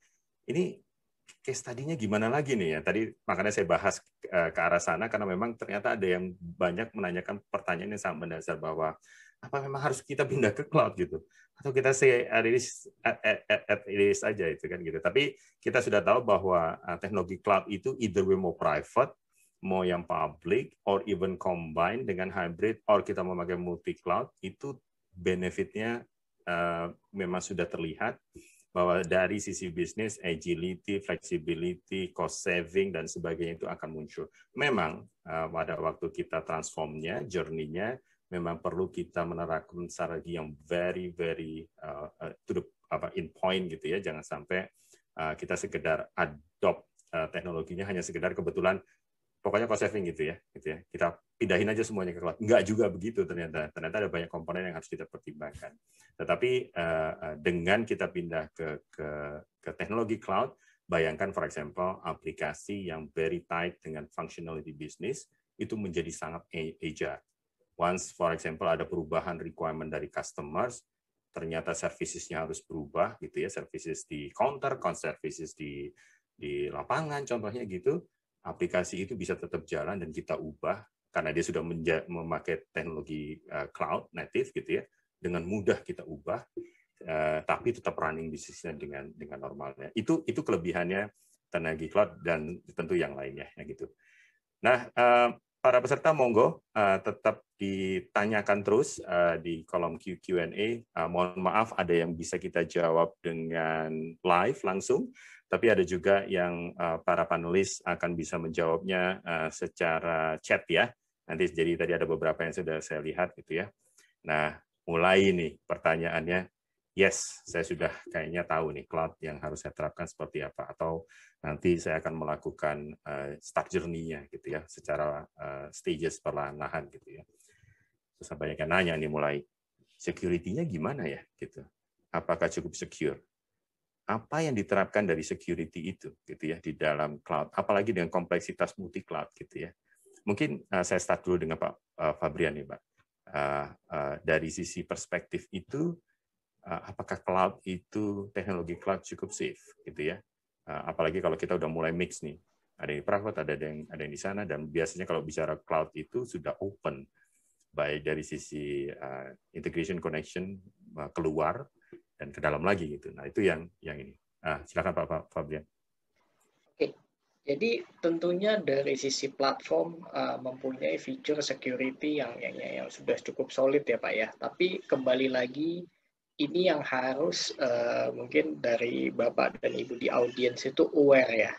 Speaker 4: Ini case tadinya gimana lagi nih ya? Tadi makanya saya bahas ke arah sana karena memang ternyata ada yang banyak menanyakan pertanyaan yang sangat mendasar bahwa apa memang harus kita pindah ke cloud gitu? Atau kita say at it is aja itu kan gitu. Tapi kita sudah tahu bahwa teknologi cloud itu either way mau private, mau yang public, or even combine dengan hybrid, or kita memakai multi cloud, itu benefitnya memang sudah terlihat bahwa dari sisi bisnis, agility, flexibility, cost saving, dan sebagainya itu akan muncul. Memang pada waktu kita transformnya, journey-nya, memang perlu kita menerapkan strategi yang very to the in point gitu ya. Jangan sampai kita sekedar adopt teknologinya hanya sekedar kebetulan pokoknya cost saving gitu ya. Kita pindahin aja semuanya ke cloud. Enggak juga begitu ternyata. Ternyata ada banyak komponen yang harus kita pertimbangkan. Tetapi dengan kita pindah ke teknologi cloud, bayangkan for example aplikasi yang very tight dengan functionality business itu menjadi sangat agile. Once for example ada perubahan requirement dari customers, ternyata services-nya harus berubah gitu ya, services di counter, services di lapangan contohnya gitu. Aplikasi itu bisa tetap jalan dan kita ubah karena dia sudah memakai teknologi cloud native gitu ya, dengan mudah kita ubah tapi tetap running bisnisnya dengan normalnya. Itu kelebihannya teknologi cloud dan tentu yang lainnya ya gitu. Nah, para peserta monggo tetap ditanyakan terus di kolom Q&A. Mohon maaf ada yang bisa kita jawab dengan live langsung. Tapi ada juga yang para panelis akan bisa menjawabnya secara chat ya. Nanti jadi tadi ada beberapa yang sudah saya lihat gitu ya. Nah, mulai nih pertanyaannya. Yes, saya sudah kayaknya tahu nih cloud yang harus saya terapkan seperti apa. Atau nanti saya akan melakukan start journey-nya gitu ya, secara stages perlahan-lahan gitu ya. Terus banyak yang nanya nih mulai, security-nya gimana ya gitu. Apakah cukup secure? Apa yang diterapkan dari security itu gitu ya di dalam cloud, apalagi dengan kompleksitas multi cloud gitu ya. Mungkin saya start dulu dengan Pak Fabian nih Pak. Dari sisi perspektif itu, apakah cloud itu teknologi cloud cukup safe gitu ya? Apalagi kalau kita udah mulai mix nih, ada yang private, ada yang di sana, dan biasanya kalau bicara cloud itu sudah open, baik dari sisi integration connection keluar, dan dan ke dalam lagi gitu. Nah itu yang ini. Silakan Pak Fabian.
Speaker 2: Oke, jadi tentunya dari sisi platform mempunyai fitur security yang sudah cukup solid ya Pak ya. Tapi kembali lagi ini yang harus mungkin dari Bapak dan Ibu di audiens itu aware ya.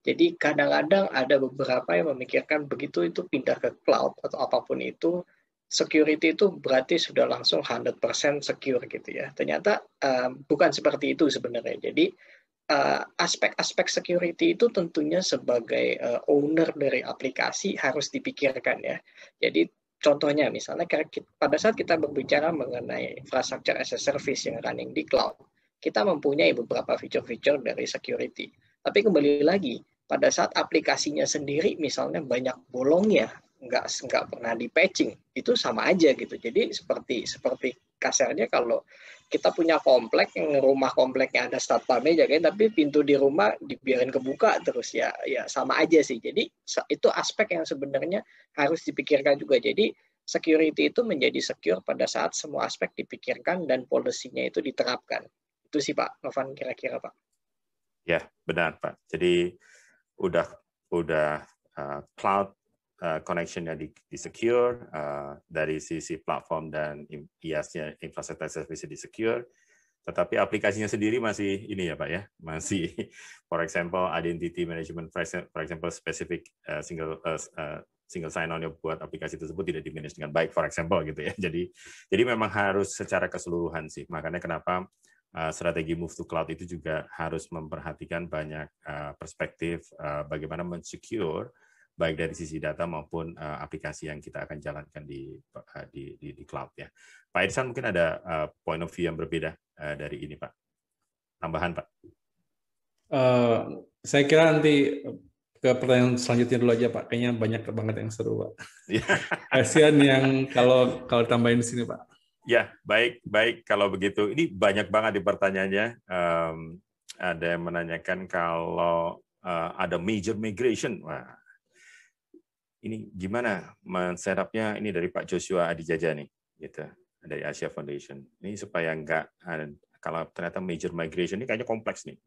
Speaker 2: Jadi kadang-kadang ada beberapa yang memikirkan begitu itu pindah ke cloud atau apapun itu, security itu berarti sudah langsung 100% secure gitu ya. Ternyata bukan seperti itu sebenarnya. Jadi aspek-aspek security itu tentunya sebagai owner dari aplikasi harus dipikirkan ya. Jadi contohnya misalnya pada saat kita berbicara mengenai infrastructure as a service yang running di cloud, kita mempunyai beberapa fitur-fitur dari security. Tapi kembali lagi, pada saat aplikasinya sendiri misalnya banyak bolongnya, nggak pernah di patching, itu sama aja gitu. Jadi seperti kasarnya kalau kita punya komplek, yang rumah kompleknya ada satpamnya jagain, tapi pintu di rumah dibiarin kebuka terus ya sama aja sih. Jadi itu aspek yang sebenarnya harus dipikirkan juga. Jadi security itu menjadi secure pada saat semua aspek dipikirkan dan policy-nya itu diterapkan. Itu sih Pak Novan kira-kira Pak.
Speaker 4: Ya benar Pak. Jadi udah cloud connection-nya di secure, dari sisi platform dan IaaS-nya, infrastructure service di secure, tetapi aplikasinya sendiri masih ini ya Pak ya, masih for example identity management, for example specific single sign-on yang buat aplikasi tersebut tidak di-manage dengan baik, for example gitu ya. Jadi memang harus secara keseluruhan sih. Makanya kenapa strategi move to cloud itu juga harus memperhatikan banyak perspektif bagaimana men-secure baik dari sisi data maupun aplikasi yang kita akan jalankan di cloud ya. Pak Irsan mungkin ada point of view yang berbeda dari ini Pak. Tambahan Pak.
Speaker 3: Saya kira nanti ke pertanyaan selanjutnya dulu aja Pak. Kayaknya banyak banget yang seru Pak. Kasihan yang kalau tambahin di sini Pak.
Speaker 4: Ya, baik kalau begitu. Ini banyak banget di pertanyaannya. Ada yang menanyakan kalau ada major migration. Wah, ini gimana men-setupnya? Ini dari Pak Joshua Adijaja nih, gitu, dari Asia Foundation. Ini supaya kalau ternyata major migration ini kayaknya kompleks nih.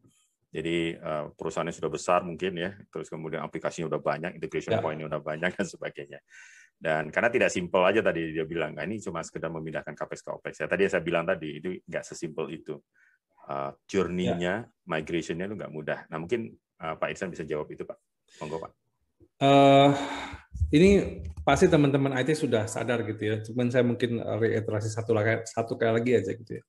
Speaker 4: Jadi perusahaannya sudah besar mungkin ya, terus kemudian aplikasinya udah banyak, integration point-nya udah banyak dan sebagainya. Dan karena tidak simpel aja tadi dia bilang, ini cuma sekedar memindahkan CAPEX ke OPEX. Ya, tadi saya bilang tadi, itu nggak sesimpel itu. Journey-nya, migration-nya itu nggak mudah. Nah mungkin Pak Irsan bisa jawab itu Pak. Monggo Pak.
Speaker 3: Ini pasti teman-teman IT sudah sadar gitu ya. Cuman saya mungkin reiterasi satu kali lagi aja gitu ya.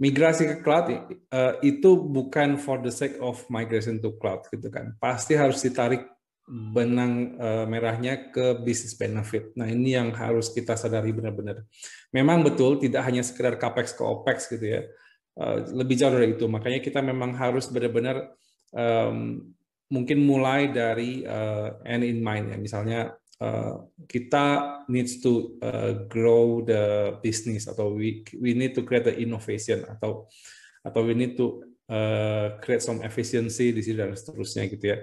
Speaker 3: Migrasi ke cloud itu bukan for the sake of migration to cloud gitu kan. Pasti harus ditarik benang merahnya ke business benefit. Nah ini yang harus kita sadari benar-benar. Memang betul tidak hanya sekedar capex ke opex gitu ya. Lebih jauh dari itu. Makanya kita memang harus benar-benar mungkin mulai dari end in mind ya. Misalnya kita needs to grow the business atau we need to create the innovation atau we need to create some efficiency di sini dan seterusnya gitu ya.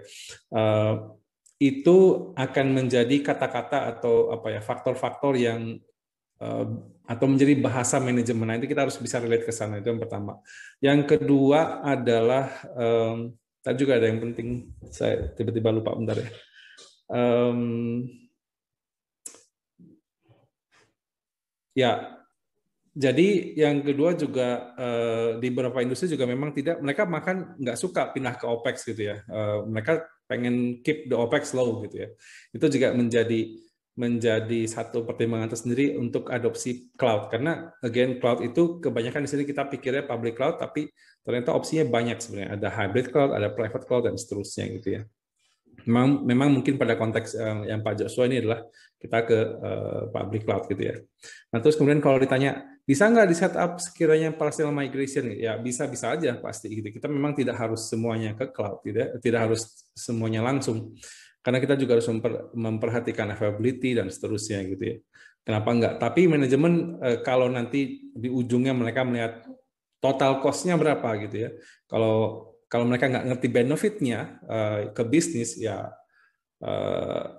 Speaker 3: Itu akan menjadi kata-kata atau faktor-faktor yang atau menjadi bahasa manajemen. Nanti kita harus bisa relate ke sana, itu yang pertama. Yang kedua adalah tadi juga ada yang penting, saya tiba-tiba lupa bentar ya. Ya, jadi yang kedua juga di beberapa industri juga memang mereka nggak suka pindah ke OPEX gitu ya. Mereka pengen keep the OPEX low gitu ya. Itu juga menjadi satu pertimbangan tersendiri untuk adopsi cloud. Karena again cloud itu kebanyakan di sini kita pikirnya public cloud, tapi ternyata opsinya banyak sebenarnya. Ada hybrid cloud, ada private cloud dan seterusnya gitu ya. Memang mungkin pada konteks yang Pak Joshua ini adalah kita ke public cloud gitu ya. Nah terus kemudian kalau ditanya bisa nggak di setup sekiranya partial migration, ya bisa aja pasti gitu. Kita memang tidak harus semuanya ke cloud, tidak harus semuanya langsung, karena kita juga harus memperhatikan availability dan seterusnya gitu ya. Kenapa enggak? Tapi manajemen kalau nanti di ujungnya mereka melihat total cost-nya berapa gitu ya. Kalau mereka nggak ngerti benefit-nya ke bisnis, ya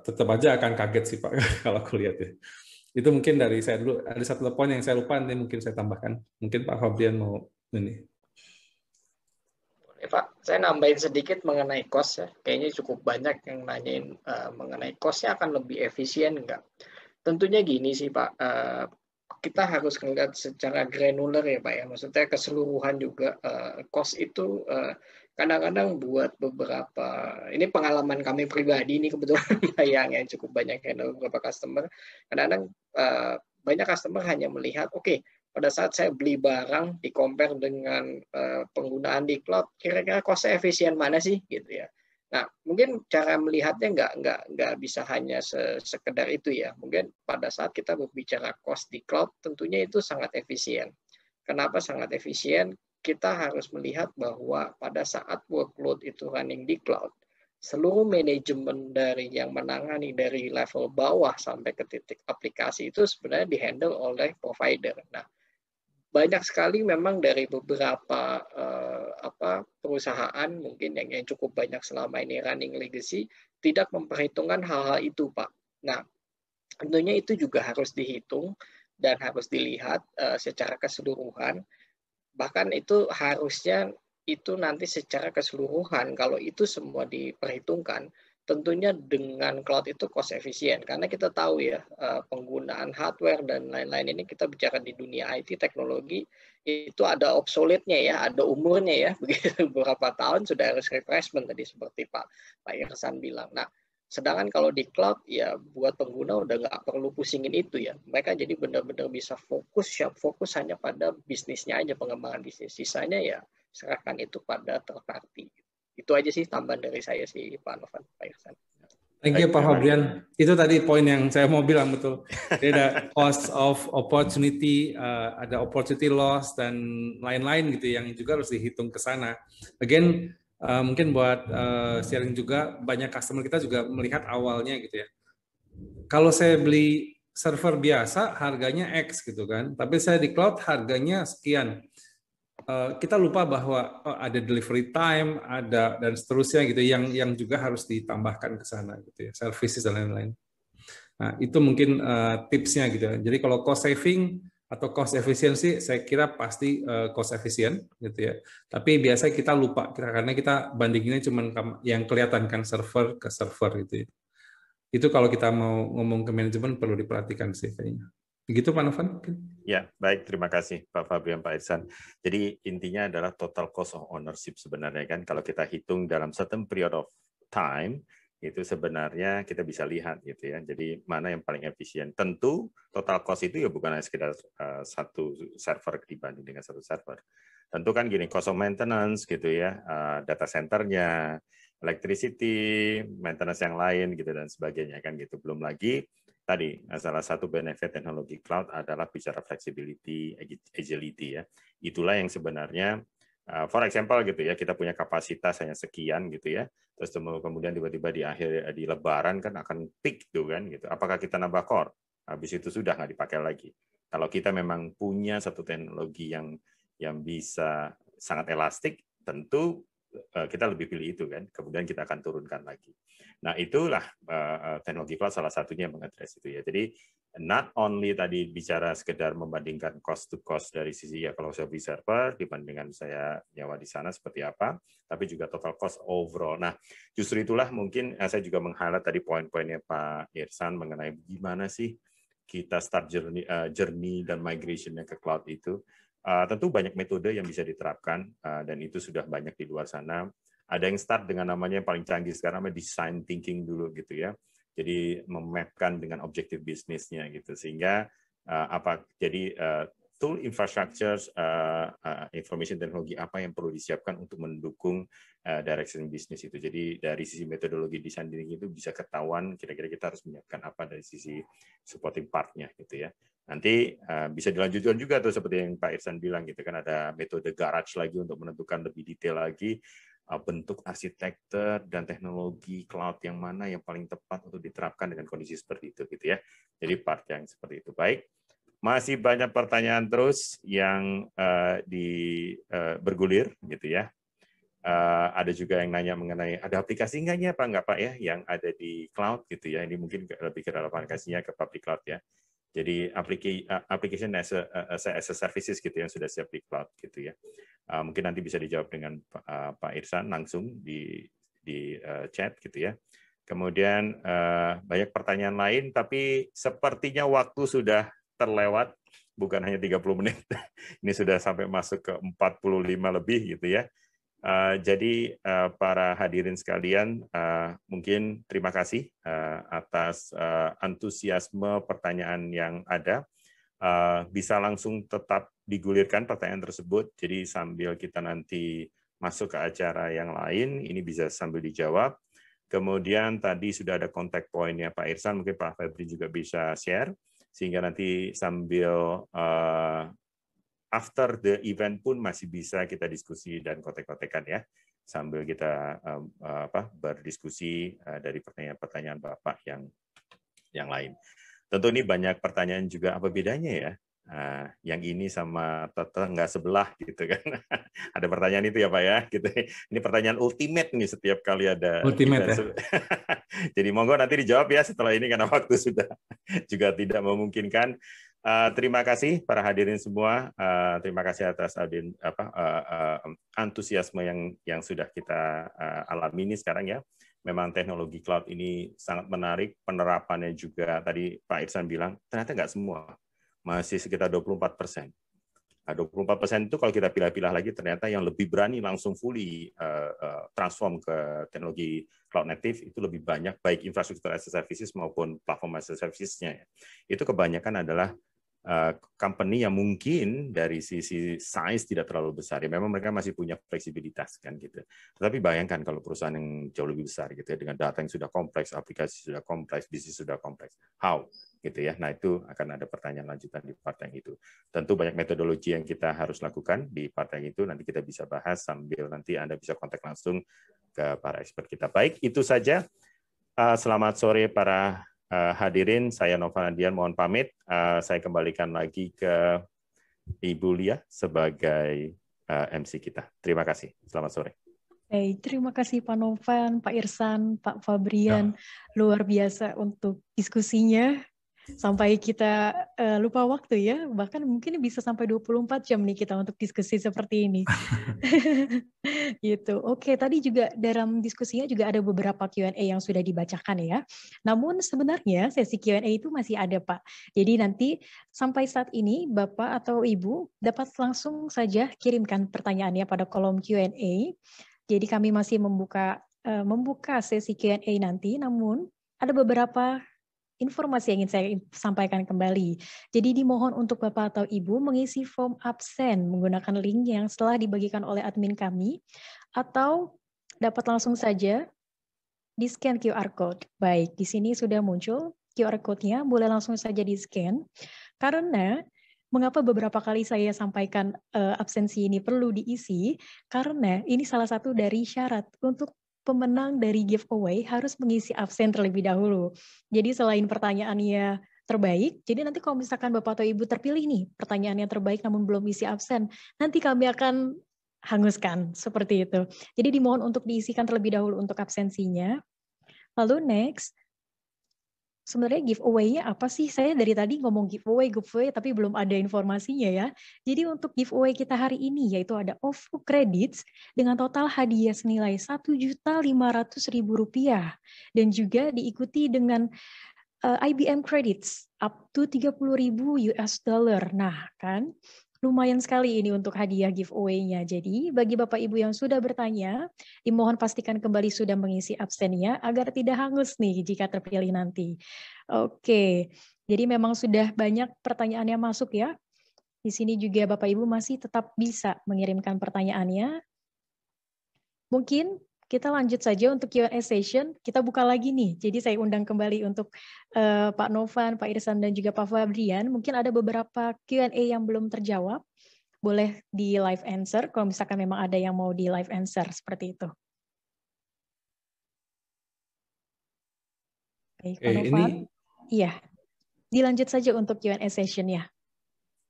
Speaker 3: tetap aja akan kaget sih Pak kalau aku lihat ya. Itu mungkin dari saya dulu. Ada satu poin yang saya lupa, nanti mungkin saya tambahkan. Mungkin Pak Fabian mau Ini.
Speaker 2: Pak, saya nambahin sedikit mengenai cost ya. Kayaknya cukup banyak yang nanyain mengenai cost-nya akan lebih efisien nggak? Tentunya gini sih Pak, kita harus melihat secara granular ya Pak ya. Maksudnya keseluruhan juga cost itu kadang-kadang buat beberapa, ini pengalaman kami pribadi ini kebetulan yang cukup banyak handle beberapa customer. Kadang-kadang banyak customer hanya melihat, oke, pada saat saya beli barang di compare dengan penggunaan di cloud, kira-kira cost efisien mana sih gitu ya. Nah, mungkin cara melihatnya nggak bisa hanya sekedar itu ya. Mungkin pada saat kita berbicara cost di cloud, tentunya itu sangat efisien. Kenapa sangat efisien? Kita harus melihat bahwa pada saat workload itu running di cloud, seluruh manajemen dari yang menangani dari level bawah sampai ke titik aplikasi itu sebenarnya dihandle oleh provider. Nah, banyak sekali memang dari beberapa perusahaan mungkin yang cukup banyak selama ini running legacy tidak memperhitungkan hal-hal itu, Pak. Nah, tentunya itu juga harus dihitung dan harus dilihat secara keseluruhan. Bahkan itu harusnya itu nanti secara keseluruhan kalau itu semua diperhitungkan, tentunya dengan cloud itu cost efisien karena kita tahu ya penggunaan hardware dan lain-lain ini kita bicara di dunia IT teknologi itu ada obsolete-nya ya, ada umurnya ya, begitu beberapa tahun sudah harus refreshment tadi seperti Pak Irsan bilang. Nah, sedangkan kalau di cloud ya buat pengguna udah nggak perlu pusingin itu ya, mereka jadi benar-benar bisa fokus hanya pada bisnisnya aja, pengembangan bisnis, sisanya ya serahkan itu pada third party. Itu aja sih tambahan dari saya sih Pak Novan, Pak Irsan.
Speaker 3: Thank you Pak Fabrian. Itu tadi poin yang saya mau bilang betul. Jadi ada cost of opportunity, ada opportunity loss dan lain-lain gitu yang juga harus dihitung ke sana. Again, mungkin buat sharing juga banyak customer kita juga melihat awalnya gitu ya. Kalau saya beli server biasa harganya X gitu kan, tapi saya di cloud harganya sekian. Kita lupa bahwa ada delivery time, ada dan seterusnya gitu yang juga harus ditambahkan ke sana gitu ya, services dan lain-lain. Nah, itu mungkin tipsnya gitu. Jadi kalau cost saving atau cost efficiency saya kira pasti cost efisien gitu ya. Tapi biasanya kita lupa karena kita bandinginnya cuma yang kelihatan kan server ke server gitu ya. Itu kalau kita mau ngomong ke manajemen perlu diperhatikan sih kayaknya. Begitu Pak Novan?
Speaker 4: Ya, baik. Terima kasih Pak Fabrian, Pak Irsan. Jadi intinya adalah total cost of ownership sebenarnya kan. Kalau kita hitung dalam certain period of time, itu sebenarnya kita bisa lihat gitu ya. Jadi mana yang paling efisien. Tentu total cost itu ya bukan hanya sekedar satu server dibanding dengan satu server. Tentu kan gini, cost of maintenance gitu ya, data centernya, electricity, maintenance yang lain gitu dan sebagainya kan gitu. Belum lagi tadi salah satu benefit teknologi cloud adalah bicara flexibility, agility ya. Itulah yang sebenarnya, for example gitu ya, kita punya kapasitas hanya sekian gitu ya, terus kemudian tiba-tiba di akhir di Lebaran kan akan peak tuh kan gitu. Apakah kita nambah core? Habis itu sudah nggak dipakai lagi. Kalau kita memang punya satu teknologi yang bisa sangat elastik, tentu kita lebih pilih itu kan, kemudian kita akan turunkan lagi. Nah itulah teknologi cloud salah satunya yang mengadres itu ya. Jadi not only tadi bicara sekedar membandingkan cost to cost dari sisi ya kalau saya beli server dibandingkan saya nyawa di sana seperti apa, tapi juga total cost overall. Nah justru itulah mungkin saya juga meng-highlight tadi poin-poinnya Pak Irsan mengenai gimana sih kita start journey dan migration-nya ke cloud itu. Tentu banyak metode yang bisa diterapkan dan itu sudah banyak di luar sana. Ada yang start dengan namanya yang paling canggih sekarang namanya design thinking dulu gitu ya. Jadi memapkan dengan objektif bisnisnya gitu sehingga jadi tool infrastructure information teknologi apa yang perlu disiapkan untuk mendukung direction bisnis itu. Jadi dari sisi metodologi design thinking itu bisa ketahuan kira-kira kita harus menyiapkan apa dari sisi supporting part-nya gitu ya. Nanti bisa dilanjutkan juga tuh seperti yang Pak Irsan bilang gitu kan ada metode garage lagi untuk menentukan lebih detail lagi bentuk arsitektur dan teknologi cloud yang mana yang paling tepat untuk diterapkan dengan kondisi seperti itu gitu ya. Jadi part yang seperti itu. Baik. Masih banyak pertanyaan terus yang bergulir gitu ya. Ada juga yang nanya mengenai ada aplikasi nggak Pak ya yang ada di cloud gitu ya. Ini mungkin lebih ke dalam aplikasinya ke public cloud ya. Jadi application as a services gitu yang sudah siap di cloud gitu ya. Mungkin nanti bisa dijawab dengan Pak Irsan langsung di chat gitu ya. Kemudian banyak pertanyaan lain, tapi sepertinya waktu sudah terlewat, bukan hanya 30 menit. Ini sudah sampai masuk ke 45 lebih gitu ya. Jadi para hadirin sekalian, mungkin terima kasih atas antusiasme pertanyaan yang ada. Bisa langsung tetap digulirkan pertanyaan tersebut, jadi sambil kita nanti masuk ke acara yang lain, ini bisa sambil dijawab. Kemudian tadi sudah ada kontak poinnya Pak Irsan, mungkin Pak Febri juga bisa share, sehingga nanti sambil after the event pun masih bisa kita diskusi dan kontek-kontekan ya, sambil kita berdiskusi dari pertanyaan-pertanyaan Bapak yang lain. Tentu ini banyak pertanyaan juga, apa bedanya ya? Yang ini sama tetangga sebelah gitu kan. Ada pertanyaan itu ya Pak ya, gitu. Ini pertanyaan ultimate nih setiap kali ada
Speaker 3: ultimate ya.
Speaker 4: Jadi monggo nanti dijawab ya setelah ini karena waktu sudah juga tidak memungkinkan. Terima kasih para hadirin semua. Terima kasih atas antusiasme yang sudah kita alami ini sekarang ya. Memang teknologi cloud ini sangat menarik, penerapannya juga tadi Pak Irsan bilang ternyata nggak semua, masih sekitar 24%. 24% itu kalau kita pilah-pilah lagi ternyata yang lebih berani langsung fully transform ke teknologi cloud native itu lebih banyak, baik infrastruktur as a services maupun platform as a services-nya. Itu kebanyakan adalah company yang mungkin dari sisi size tidak terlalu besar. Ya, memang mereka masih punya fleksibilitas kan gitu. Tetapi bayangkan kalau perusahaan yang jauh lebih besar gitu ya, dengan data yang sudah kompleks, aplikasi sudah kompleks, bisnis sudah kompleks. How? Gitu ya. Nah, itu akan ada pertanyaan lanjutan di part yang itu. Tentu banyak metodologi yang kita harus lakukan di part yang itu, nanti kita bisa bahas sambil nanti Anda bisa kontak langsung ke para expert kita. Baik, itu saja. Selamat sore para hadirin, saya Novan Adian mohon pamit. Saya kembalikan lagi ke Ibu Lia sebagai MC kita. Terima kasih. Selamat sore.
Speaker 1: Terima kasih Pak Novan, Pak Irsan, Pak Fabrian. Luar biasa untuk diskusinya. Sampai kita lupa waktu ya, bahkan mungkin bisa sampai 24 jam nih kita untuk diskusi seperti ini. Gitu. Oke, tadi juga dalam diskusinya juga ada beberapa Q&A yang sudah dibacakan ya. Namun sebenarnya sesi Q&A itu masih ada Pak. Jadi nanti sampai saat ini Bapak atau Ibu dapat langsung saja kirimkan pertanyaannya pada kolom Q&A. Jadi kami masih membuka sesi Q&A nanti, namun ada beberapa informasi yang ingin saya sampaikan kembali. Jadi dimohon untuk Bapak atau Ibu mengisi form absen menggunakan link yang setelah dibagikan oleh admin kami, atau dapat langsung saja di-scan QR code. Baik, di sini sudah muncul QR code-nya, boleh langsung saja di-scan. Karena mengapa beberapa kali saya sampaikan absensi ini perlu diisi, karena ini salah satu dari syarat untuk pemenang dari giveaway harus mengisi absen terlebih dahulu. Jadi selain pertanyaannya terbaik, jadi nanti kalau misalkan Bapak atau Ibu terpilih nih, pertanyaannya terbaik namun belum isi absen, nanti kami akan hanguskan, seperti itu. Jadi dimohon untuk diisikan terlebih dahulu untuk absensinya. Lalu next, sebenarnya giveaway-nya apa sih? Saya dari tadi ngomong giveaway, tapi belum ada informasinya ya. Jadi untuk giveaway kita hari ini yaitu ada OVO Credits dengan total hadiah senilai Rp1.500.000 dan juga diikuti dengan IBM Credits up to $30.000. Nah, kan lumayan sekali ini untuk hadiah giveaway-nya. Jadi bagi Bapak Ibu yang sudah bertanya, dimohon pastikan kembali sudah mengisi absennya agar tidak hangus nih jika terpilih nanti. Oke, jadi memang sudah banyak pertanyaan yang masuk ya. Di sini juga Bapak Ibu masih tetap bisa mengirimkan pertanyaannya. Mungkin kita lanjut saja untuk Q&A session. Kita buka lagi nih. Jadi saya undang kembali untuk Pak Novan, Pak Irsan, dan juga Pak Fabrian. Mungkin ada beberapa Q&A yang belum terjawab. Boleh di live answer, kalau misalkan memang ada yang mau di live answer, seperti itu. Baik, Pak Novan. Iya, dilanjut saja untuk Q&A session ya.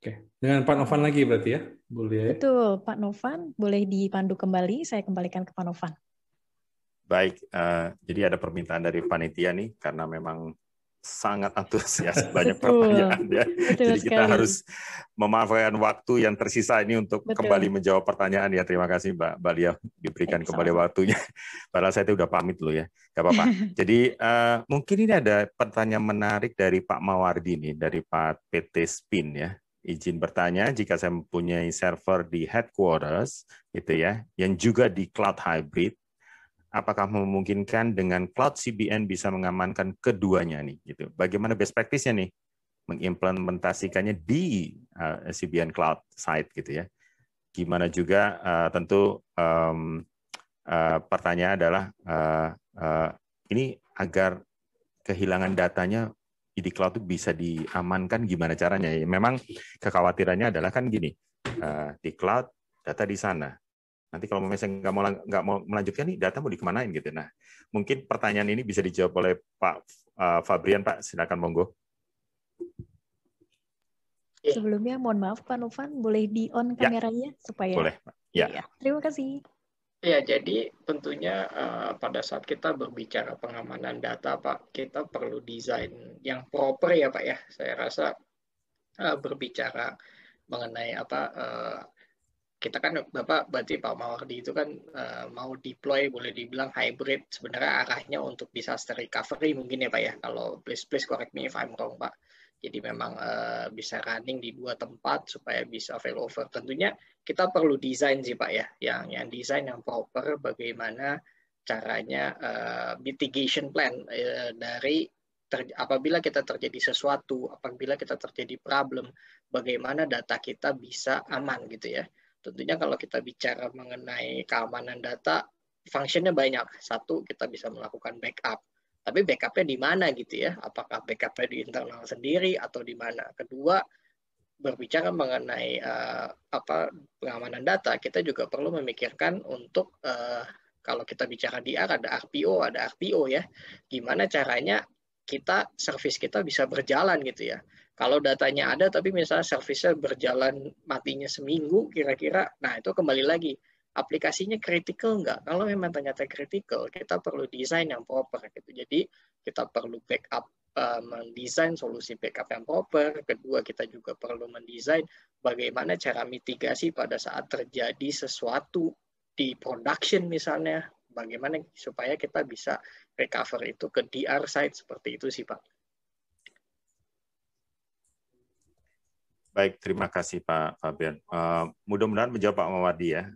Speaker 3: Oke, dengan Pak Novan lagi berarti ya? Boleh.
Speaker 1: Betul, Pak Novan. Boleh dipandu kembali, saya kembalikan ke Pak Novan.
Speaker 4: Baik, jadi ada permintaan dari panitia nih, karena memang sangat antusias, banyak
Speaker 1: Betul,
Speaker 4: pertanyaan ya.
Speaker 1: betul
Speaker 4: Jadi kita
Speaker 1: sekali.
Speaker 4: harus memanfaatkan waktu yang tersisa ini untuk
Speaker 1: Betul.
Speaker 4: kembali menjawab pertanyaan ya. Terima kasih Mbak Lia, diberikan kembali
Speaker 1: Sama-sama.
Speaker 4: waktunya. Padahal saya itu udah pamit loh ya, nggak apa-apa. Jadi mungkin ini ada pertanyaan menarik dari Pak Mawardi nih, dari Pak PT Spin ya. Izin bertanya, jika saya mempunyai server di headquarters, gitu ya, yang juga di cloud hybrid, apakah memungkinkan dengan cloud CBN bisa mengamankan keduanya nih? Gitu. Bagaimana best practice-nya nih mengimplementasikannya di CBN Cloud site gitu ya? Gimana juga tentu pertanyaan adalah ini agar kehilangan datanya di cloud itu bisa diamankan gimana caranya? Ya, memang kekhawatirannya adalah kan gini, di cloud data di sana. Nanti kalau misalnya nggak mau melanjutkan nih data mau dikemanain gitu. Nah, mungkin pertanyaan ini bisa dijawab oleh Pak Fabrian, Pak. Silakan monggo.
Speaker 1: Sebelumnya mohon maaf Pak Novan, boleh di-on kameranya supaya.
Speaker 4: Boleh, Pak. Ya.
Speaker 1: Ya, terima kasih.
Speaker 2: Ya, jadi tentunya pada saat kita berbicara pengamanan data, Pak, kita perlu desain yang proper ya, Pak ya. Saya rasa berbicara mengenai kita kan Bapak berarti Pak Mawardi itu kan mau deploy boleh dibilang hybrid, sebenarnya arahnya untuk disaster recovery mungkin ya Pak ya, kalau please correct me if I'm wrong Pak. Jadi memang bisa running di 2 tempat supaya bisa failover. Tentunya kita perlu desain sih Pak ya, yang desain yang proper, bagaimana caranya mitigation plan dari apabila kita terjadi sesuatu, apabila kita terjadi problem, bagaimana data kita bisa aman gitu ya. Tentunya kalau kita bicara mengenai keamanan data, fungsinya banyak. Satu, kita bisa melakukan backup. Tapi backupnya di mana gitu ya? Apakah backupnya di internal sendiri atau di mana? Kedua, berbicara mengenai pengamanan data, kita juga perlu memikirkan untuk kalau kita bicara DR, ada RPO, ada RTO ya. Gimana caranya service kita bisa berjalan gitu ya. Kalau datanya ada tapi misalnya servisnya berjalan matinya seminggu kira-kira, nah itu kembali lagi aplikasinya kritikal nggak? Kalau memang ternyata kritikal, kita perlu desain yang proper gitu. Jadi kita perlu backup, mendesain solusi backup yang proper. Kedua, kita juga perlu mendesain bagaimana cara mitigasi pada saat terjadi sesuatu di production misalnya, bagaimana supaya kita bisa recover itu ke DR site, seperti itu sih Pak.
Speaker 4: Baik, terima kasih Pak Fabian. Mudah-mudahan menjawab Pak Mawardi ya.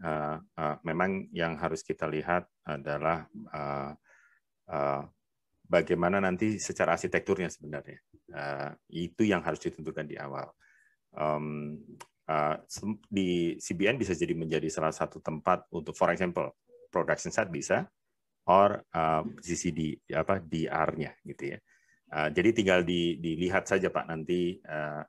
Speaker 4: Memang yang harus kita lihat adalah bagaimana nanti secara arsitekturnya sebenarnya. Itu yang harus ditentukan di awal. Di CBN bisa jadi menjadi salah satu tempat untuk, for example, production site bisa, or CCD, DR-nya gitu ya. Jadi tinggal dilihat saja Pak nanti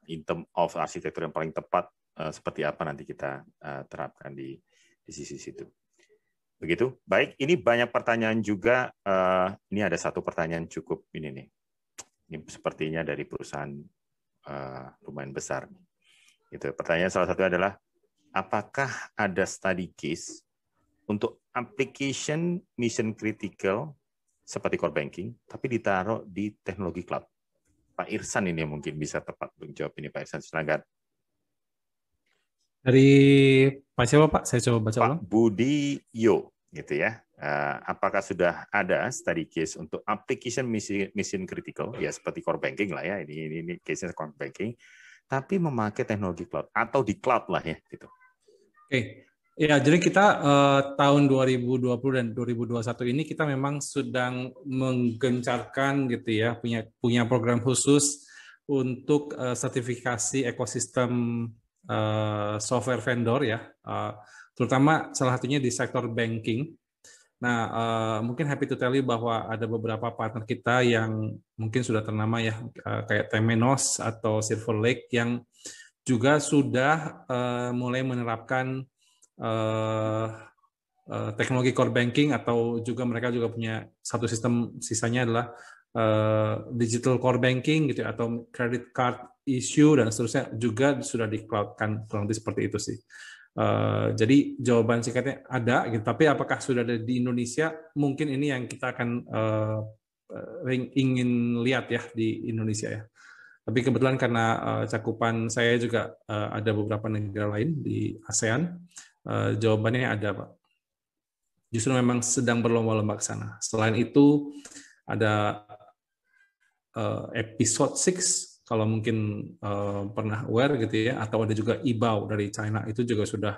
Speaker 4: in term of arsitektur yang paling tepat seperti apa nanti kita terapkan di sisi situ. Begitu. Baik, ini banyak pertanyaan juga. Ini ada satu pertanyaan cukup ini nih. Ini sepertinya dari perusahaan lumayan besar. Gitu. Pertanyaan salah satu adalah, apakah ada study case untuk application mission critical seperti core banking, tapi ditaruh di teknologi cloud? Pak Irsan ini mungkin bisa tepat menjawab ini, Pak Irsan. Silakan.
Speaker 3: Dari Pak siapa Pak? Saya coba baca ulang.
Speaker 4: Pak Budi Yo, gitu ya. Apakah sudah ada study case untuk application mission critical, ya seperti core banking lah ya, ini case-nya core banking, tapi memakai teknologi cloud atau di cloud lah ya, gitu.
Speaker 3: Oke. Ya, jadi kita tahun 2020 dan 2021 ini kita memang sedang menggencarkan gitu ya, punya program khusus untuk sertifikasi ekosistem software vendor ya, terutama salah satunya di sektor banking. Nah, mungkin happy to tell you bahwa ada beberapa partner kita yang mungkin sudah ternama ya, kayak Temenos atau Silver Lake yang juga sudah mulai menerapkan teknologi core banking, atau juga mereka juga punya satu sistem, sisanya adalah digital core banking gitu ya, atau credit card issue dan seterusnya juga sudah di cloud-kan, kurang lebih seperti itu sih. Jadi jawaban singkatnya ada gitu, tapi apakah sudah ada di Indonesia? Mungkin ini yang kita akan ingin lihat ya di Indonesia ya. Tapi kebetulan karena cakupan saya juga ada beberapa negara lain di ASEAN, jawabannya ada, Pak. Justru memang sedang berlomba-lomba ke sana. Selain itu ada episode 6, kalau mungkin pernah aware gitu ya, atau ada juga IBAO dari China, itu juga sudah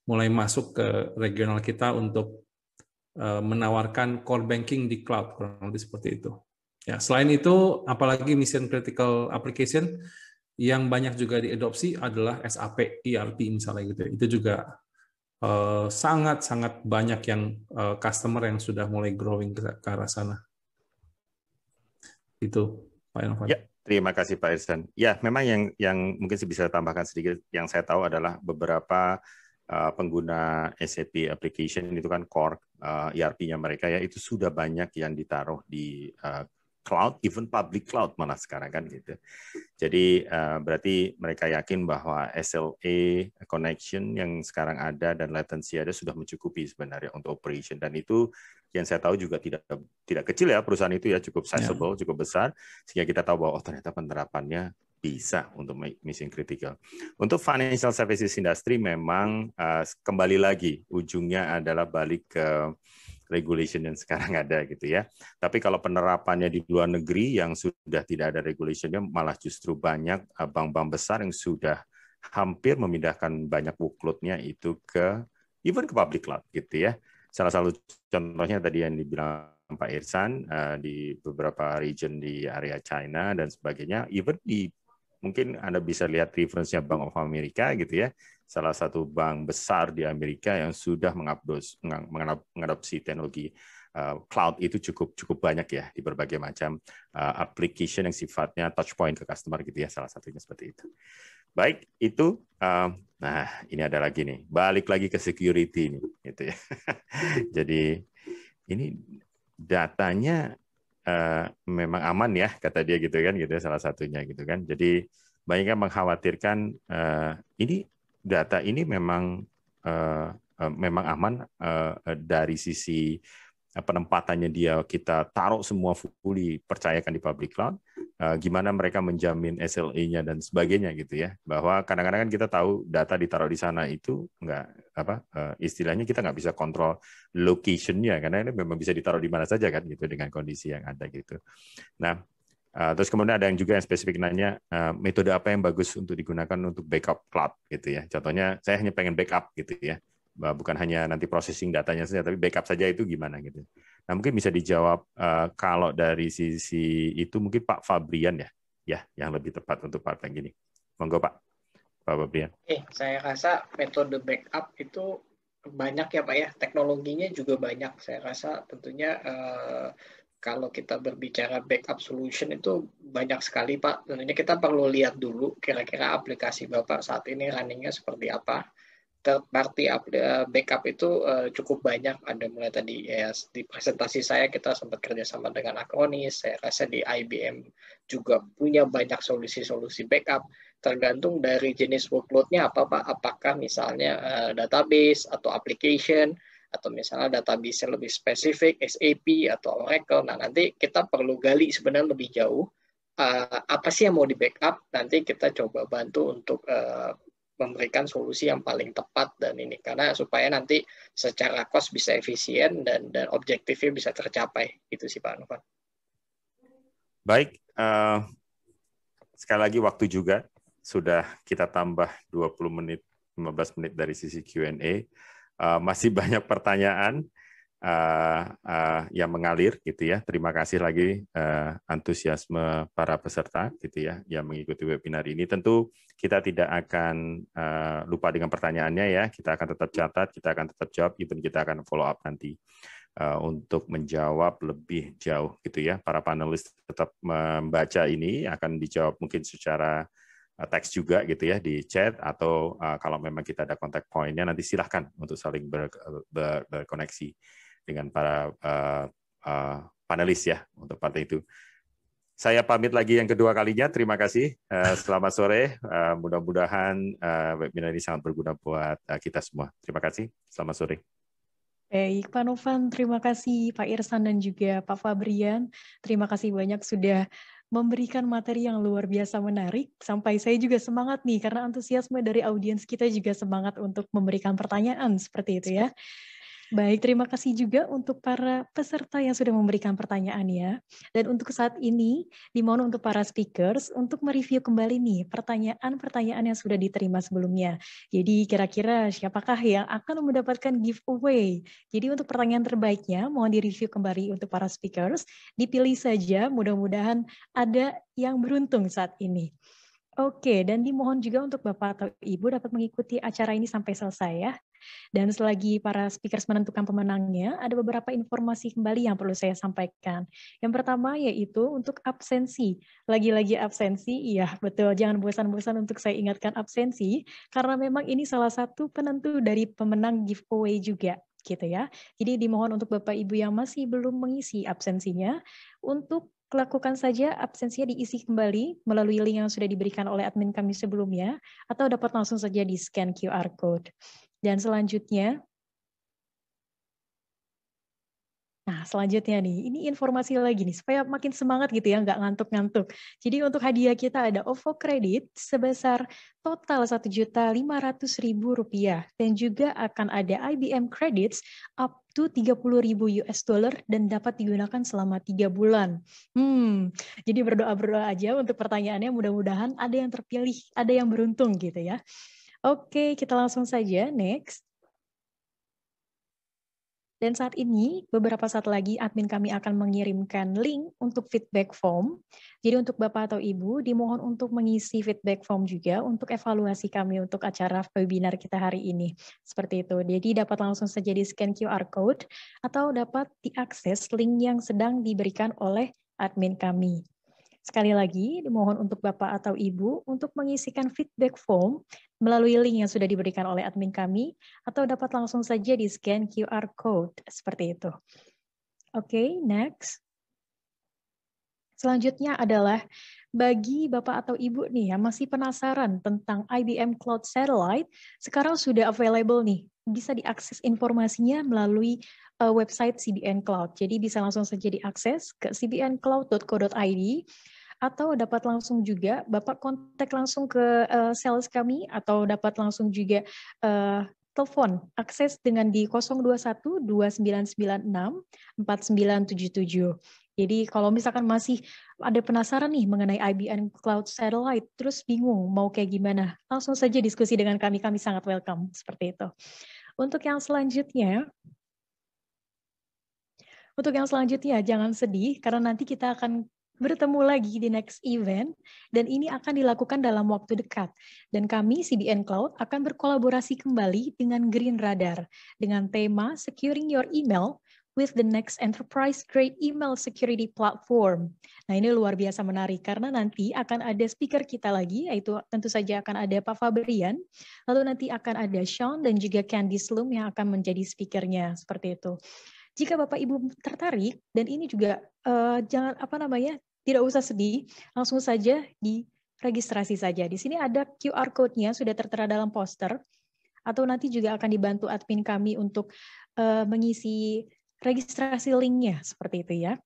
Speaker 3: mulai masuk ke regional kita untuk menawarkan core banking di cloud, kurang lebih seperti itu. Ya, selain itu, apalagi mission critical application yang banyak juga diadopsi adalah SAP, ERP misalnya gitu. Itu juga sangat-sangat banyak yang customer yang sudah mulai growing ke arah sana. Itu, Pak Irfan.
Speaker 4: Ya, terima kasih Pak Irsan. Ya, memang yang mungkin bisa tambahkan sedikit, yang saya tahu adalah beberapa pengguna SAP application itu kan core ERP-nya mereka ya, itu sudah banyak yang ditaruh di cloud, even public cloud malah sekarang kan gitu. Jadi berarti mereka yakin bahwa SLA connection yang sekarang ada dan latency ada sudah mencukupi sebenarnya untuk operation, dan itu yang saya tahu juga tidak kecil ya perusahaan itu ya, cukup sizable, cukup besar, sehingga kita tahu bahwa ternyata penerapannya bisa untuk mission critical. Untuk financial services industry memang kembali lagi ujungnya adalah balik ke regulation yang sekarang ada gitu ya. Tapi kalau penerapannya di luar negeri yang sudah tidak ada regulationnya, malah justru banyak bank-bank besar yang sudah hampir memindahkan banyak workload-nya itu ke even ke public cloud gitu ya. Salah satu contohnya tadi yang dibilang Pak Irsan di beberapa region di area China dan sebagainya, even di mungkin Anda bisa lihat reference-nya Bank of America gitu ya, salah satu bank besar di Amerika yang sudah mengadopsi teknologi cloud itu cukup banyak ya di berbagai macam application yang sifatnya touch point ke customer gitu ya, salah satunya seperti itu. Baik, itu nah ini ada lagi nih, balik lagi ke security nih gitu ya. Jadi ini datanya memang aman ya kata dia gitu kan, gitu ya, salah satunya gitu kan. Jadi banyak yang mengkhawatirkan ini data ini memang aman dari sisi penempatannya dia, kita taruh semua fully percayakan di public cloud, gimana mereka menjamin SLA-nya dan sebagainya gitu ya, bahwa kadang-kadang kan kita tahu data ditaruh di sana itu nggak istilahnya kita nggak bisa kontrol location-nya, karena ini memang bisa ditaruh di mana saja kan gitu dengan kondisi yang ada gitu. Nah, terus kemudian ada yang juga yang spesifik nanya metode apa yang bagus untuk digunakan untuk backup cloud gitu ya. Contohnya saya hanya pengen backup gitu ya, bukan hanya nanti processing datanya saja, tapi backup saja itu gimana gitu. Nah, mungkin bisa dijawab kalau dari sisi itu mungkin Pak Fabrian ya yang lebih tepat untuk part yang gini. Monggo Pak Fabrian.
Speaker 2: Saya rasa metode backup itu banyak ya Pak ya, teknologinya juga banyak. Saya rasa tentunya kalau kita berbicara backup solution itu banyak sekali Pak. Tentunya kita perlu lihat dulu kira-kira aplikasi Bapak saat ini runningnya seperti apa. Third party backup itu cukup banyak. Ada mulai tadi ya, di presentasi saya kita sempat kerjasama dengan Acronis. Saya rasa di IBM juga punya banyak solusi-solusi backup. Tergantung dari jenis workload-nya apa Pak. Apakah misalnya database atau application, atau misalnya database lebih spesifik, SAP atau Oracle. Nah, nanti kita perlu gali sebenarnya lebih jauh. Apa sih yang mau di backup? Nanti kita coba bantu untuk memberikan solusi yang paling tepat dan ini, karena supaya nanti secara cost bisa efisien dan objektifnya bisa tercapai. Itu sih Pak Novan.
Speaker 4: Baik, sekali lagi waktu juga sudah kita tambah 20 menit, 15 menit dari sisi Q&A. Masih banyak pertanyaan yang mengalir gitu ya. Terima kasih lagi antusiasme para peserta gitu ya yang mengikuti webinar ini. Tentu kita tidak akan lupa dengan pertanyaannya ya. Kita akan tetap catat, kita akan tetap jawab, even kita akan follow up nanti untuk menjawab lebih jauh gitu ya. Para panelis tetap membaca ini, akan dijawab mungkin secara teks juga gitu ya di chat, atau kalau memang kita ada contact point-nya nanti silahkan untuk saling berkoneksi dengan para panelis ya untuk partai itu. Saya pamit lagi yang kedua kalinya. Terima kasih. Selamat sore. Mudah-mudahan webinar ini sangat berguna buat kita semua. Terima kasih. Selamat sore.
Speaker 1: Baik, Pak Novan, terima kasih Pak Irsan dan juga Pak Fabrian. Terima kasih banyak sudah memberikan materi yang luar biasa menarik. Sampai saya juga semangat nih, karena antusiasme dari audiens kita juga semangat untuk memberikan pertanyaan seperti itu ya. Baik, terima kasih juga untuk para peserta yang sudah memberikan pertanyaan ya. Dan untuk saat ini, dimohon untuk para speakers untuk mereview kembali nih pertanyaan-pertanyaan yang sudah diterima sebelumnya. Jadi kira-kira siapakah yang akan mendapatkan giveaway? Jadi untuk pertanyaan terbaiknya, mohon direview kembali untuk para speakers. Dipilih saja, mudah-mudahan ada yang beruntung saat ini. Oke, dan dimohon juga untuk Bapak atau Ibu dapat mengikuti acara ini sampai selesai ya. Dan selagi para speakers menentukan pemenangnya, ada beberapa informasi kembali yang perlu saya sampaikan. Yang pertama yaitu untuk absensi. Lagi-lagi absensi, iya betul, jangan bosan-bosan untuk saya ingatkan absensi, karena memang ini salah satu penentu dari pemenang giveaway juga, gitu ya. Jadi dimohon untuk Bapak Ibu yang masih belum mengisi absensinya, untuk lakukan saja absensinya diisi kembali melalui link yang sudah diberikan oleh admin kami sebelumnya, atau dapat langsung saja di scan QR code. Dan selanjutnya, selanjutnya nih, ini informasi lagi nih, supaya makin semangat gitu ya, nggak ngantuk-ngantuk. Jadi untuk hadiah kita ada OVO kredit sebesar total Rp1.500.000 dan juga akan ada IBM credits up to 30.000 US dollar dan dapat digunakan selama 3 bulan. Jadi berdoa-berdoa aja untuk pertanyaannya, mudah-mudahan ada yang terpilih, ada yang beruntung gitu ya. Oke, kita langsung saja, next. Dan saat ini, beberapa saat lagi admin kami akan mengirimkan link untuk feedback form. Jadi untuk Bapak atau Ibu, dimohon untuk mengisi feedback form juga untuk evaluasi kami untuk acara webinar kita hari ini. Seperti itu. Jadi dapat langsung saja di scan QR code atau dapat diakses link yang sedang diberikan oleh admin kami. Sekali lagi, dimohon untuk Bapak atau Ibu untuk mengisikan feedback form melalui link yang sudah diberikan oleh admin kami, atau dapat langsung saja di scan QR code, seperti itu. Oke, next. Selanjutnya adalah bagi Bapak atau Ibu nih yang masih penasaran tentang IBM Cloud Satellite, sekarang sudah available nih, bisa diakses informasinya melalui website CBN Cloud. Jadi bisa langsung saja diakses ke cbncloud.co.id, atau dapat langsung juga Bapak kontak langsung ke sales kami, atau dapat langsung juga telepon akses dengan di 021 2996 4977. Jadi kalau misalkan masih ada penasaran nih mengenai IBM Cloud Satellite, terus bingung mau kayak gimana, langsung saja diskusi dengan kami sangat welcome, seperti itu. Untuk yang selanjutnya, jangan sedih, karena nanti kita akan bertemu lagi di next event, dan ini akan dilakukan dalam waktu dekat. Dan kami, CBN Cloud, akan berkolaborasi kembali dengan Green Radar, dengan tema Securing Your Email with the next enterprise-grade email security platform. Nah, ini luar biasa menarik, karena nanti akan ada speaker kita lagi, yaitu tentu saja akan ada Pak Fabrian, lalu nanti akan ada Sean dan juga Candice Loom yang akan menjadi speakernya, seperti itu. Jika Bapak Ibu tertarik, dan ini juga tidak usah sedih, langsung saja diregistrasi saja. Di sini ada QR code-nya sudah tertera dalam poster, atau nanti juga akan dibantu admin kami untuk mengisi registrasi linknya, seperti itu ya.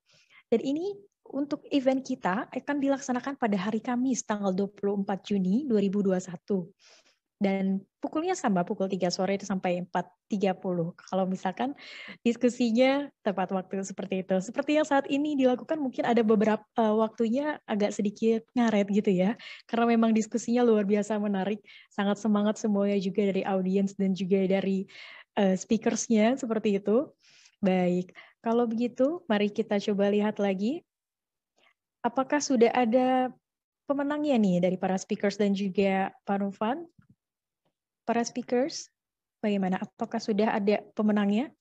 Speaker 1: Dan ini untuk event kita akan dilaksanakan pada hari Kamis tanggal 24 Juni 2021. Dan pukulnya sama, pukul 3 sore itu sampai 4.30. Kalau misalkan diskusinya tepat waktu seperti itu. Seperti yang saat ini dilakukan, mungkin ada beberapa waktunya agak sedikit ngaret gitu ya. Karena memang diskusinya luar biasa menarik. Sangat semangat semuanya juga dari audiens dan juga dari speakersnya, seperti itu. Baik, kalau begitu mari kita coba lihat lagi. Apakah sudah ada pemenangnya nih dari para speakers dan juga Pak Novan? Para speakers, bagaimana? Apakah sudah ada pemenangnya?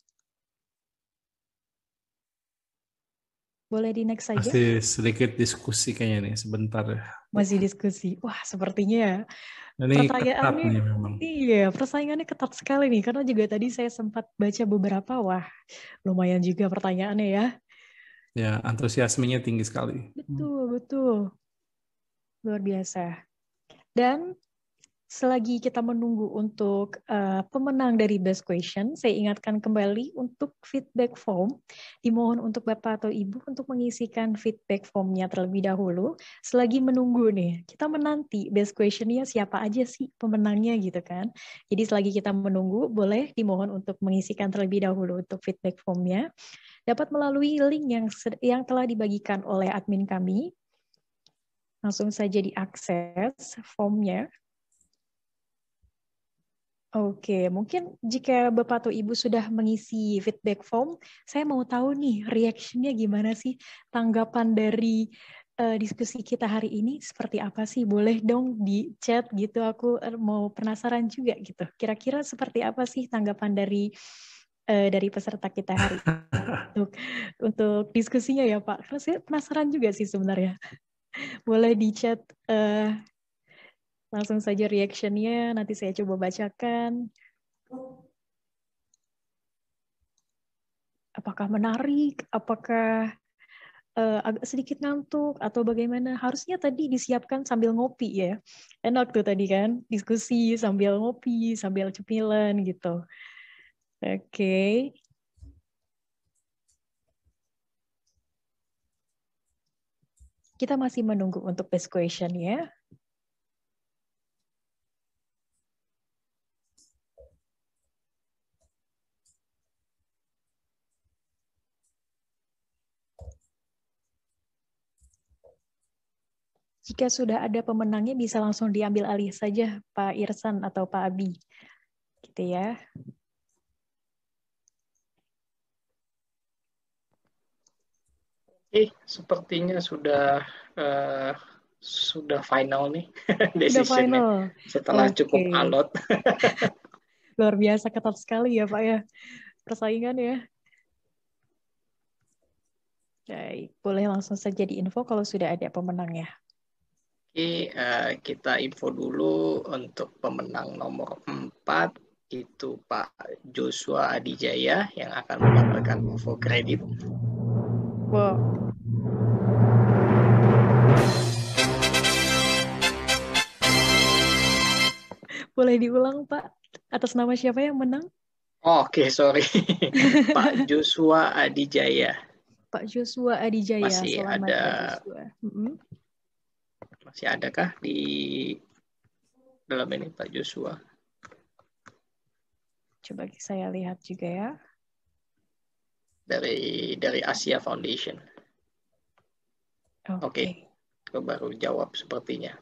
Speaker 1: Boleh di next saja?
Speaker 3: Masih sedikit diskusi kayaknya nih, sebentar ya.
Speaker 1: Masih diskusi. Wah, sepertinya
Speaker 3: Ini ketat nih memang.
Speaker 1: Iya, persaingannya ketat sekali nih, karena juga tadi saya sempat baca beberapa, wah lumayan juga pertanyaannya ya.
Speaker 3: Ya, antusiasmenya tinggi sekali.
Speaker 1: Betul, betul. Luar biasa. Dan selagi kita menunggu untuk pemenang dari best question, saya ingatkan kembali untuk feedback form. Dimohon untuk Bapak atau Ibu untuk mengisikan feedback formnya terlebih dahulu. Selagi menunggu nih, kita menanti best questionnya siapa aja sih pemenangnya gitu kan. Jadi selagi kita menunggu, boleh dimohon untuk mengisikan terlebih dahulu untuk feedback formnya. Dapat melalui link yang telah dibagikan oleh admin kami. Langsung saja diakses formnya. Oke, mungkin jika Bapak atau Ibu sudah mengisi feedback form, saya mau tahu nih reaction-nya gimana sih, tanggapan dari diskusi kita hari ini seperti apa sih? Boleh dong di chat gitu, aku mau penasaran juga gitu. Kira-kira seperti apa sih tanggapan dari peserta kita hari ini untuk diskusinya ya Pak? Karena saya penasaran juga sih sebenarnya. Boleh di chat langsung saja reaction-nya, nanti saya coba bacakan. Apakah menarik, apakah agak sedikit ngantuk, atau bagaimana? Harusnya tadi disiapkan sambil ngopi ya. Enak tuh tadi kan, diskusi sambil ngopi, sambil cemilan gitu. Oke. Kita masih menunggu untuk best question ya. Jika sudah ada pemenangnya bisa langsung diambil alih saja Pak Irsan atau Pak Abi. Gitu ya.
Speaker 2: Sepertinya sudah final nih decision-nya.
Speaker 1: Final.
Speaker 2: Setelah cukup alot.
Speaker 1: Luar biasa ketat sekali ya Pak ya. Persaingan ya. Baik, boleh langsung saja diinfo kalau sudah ada pemenangnya.
Speaker 2: Oke, kita info dulu untuk pemenang nomor 4 itu Pak Joshua Adijaya yang akan mendapatkan OVO kredit.
Speaker 1: Wow. Boleh diulang Pak, atas nama siapa yang menang?
Speaker 2: Oke, sorry. Pak Joshua Adijaya.
Speaker 1: Pak Joshua Adijaya.
Speaker 2: Masih
Speaker 1: selamat
Speaker 2: ada.
Speaker 1: Pak Joshua.
Speaker 2: Masih adakah di dalam ini Pak Joshua?
Speaker 1: Coba saya lihat juga ya.
Speaker 2: Dari Asia Foundation. Oke. Baru jawab sepertinya.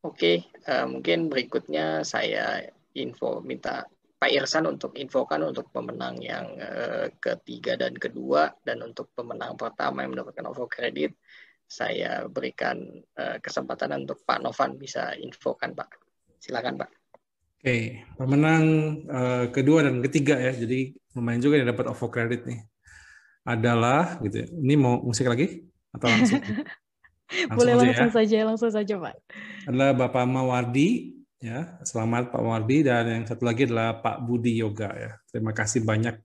Speaker 2: Oke, mungkin berikutnya saya minta Pak Irsan untuk infokan untuk pemenang yang ketiga dan kedua, dan untuk pemenang pertama yang mendapatkan OVO kredit, saya berikan kesempatan untuk Pak Novan bisa infokan Pak. Silakan Pak.
Speaker 3: Oke, pemenang kedua dan ketiga ya, jadi lumayan juga yang dapat OVO kredit nih. Adalah gitu. Ini mau musik lagi atau langsung?
Speaker 1: Boleh langsung saja Pak.
Speaker 3: Adalah Bapak Mawardi ya. Selamat Pak Mawardi, dan yang satu lagi adalah Pak Budi Yoga ya. Terima kasih banyak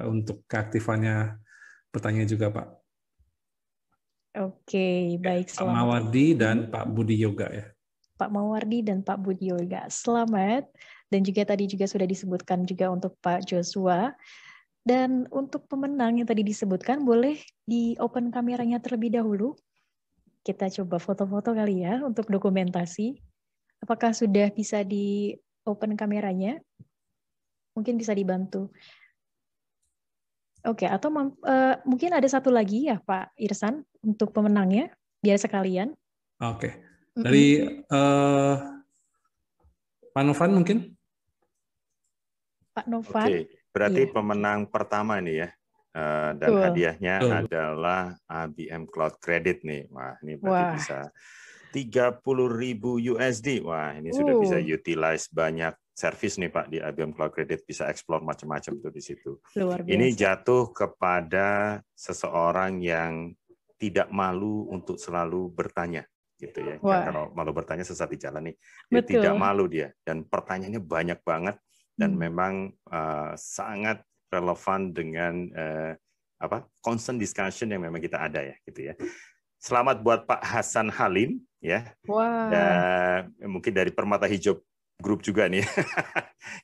Speaker 3: untuk keaktifannya pertanyaan juga Pak.
Speaker 1: Oke, baik.
Speaker 3: Pak Mawardi dan Pak Budi Yoga ya.
Speaker 1: Pak Mawardi dan Pak Budi Yoga. Selamat. Dan juga tadi juga sudah disebutkan juga untuk Pak Joshua. Dan untuk pemenang yang tadi disebutkan, boleh di open kameranya terlebih dahulu. Kita coba foto-foto kali ya untuk dokumentasi. Apakah sudah bisa di open kameranya? Mungkin bisa dibantu. Oke, atau mungkin ada satu lagi ya Pak Irsan untuk pemenangnya, biar sekalian.
Speaker 3: Oke. Dari Pak Novan mungkin?
Speaker 1: Pak Novan.
Speaker 4: Oke, berarti pemenang pertama ini ya. Dan hadiahnya adalah IBM Cloud Credit nih. Wah, ini berarti bisa 30.000 USD. Wah, ini sudah bisa utilize banyak service nih Pak di IBM Cloud Credit, bisa explore macam-macam tuh di situ. Ini jatuh kepada seseorang yang tidak malu untuk selalu bertanya gitu ya. Kalau malu bertanya sesat di jalan nih. Dia tidak malu dia, dan pertanyaannya banyak banget dan memang sangat relevan dengan constant discussion yang memang kita ada ya gitu ya. Selamat buat Pak Hasan Halim ya. Dan mungkin dari Permata Hijau grup juga nih.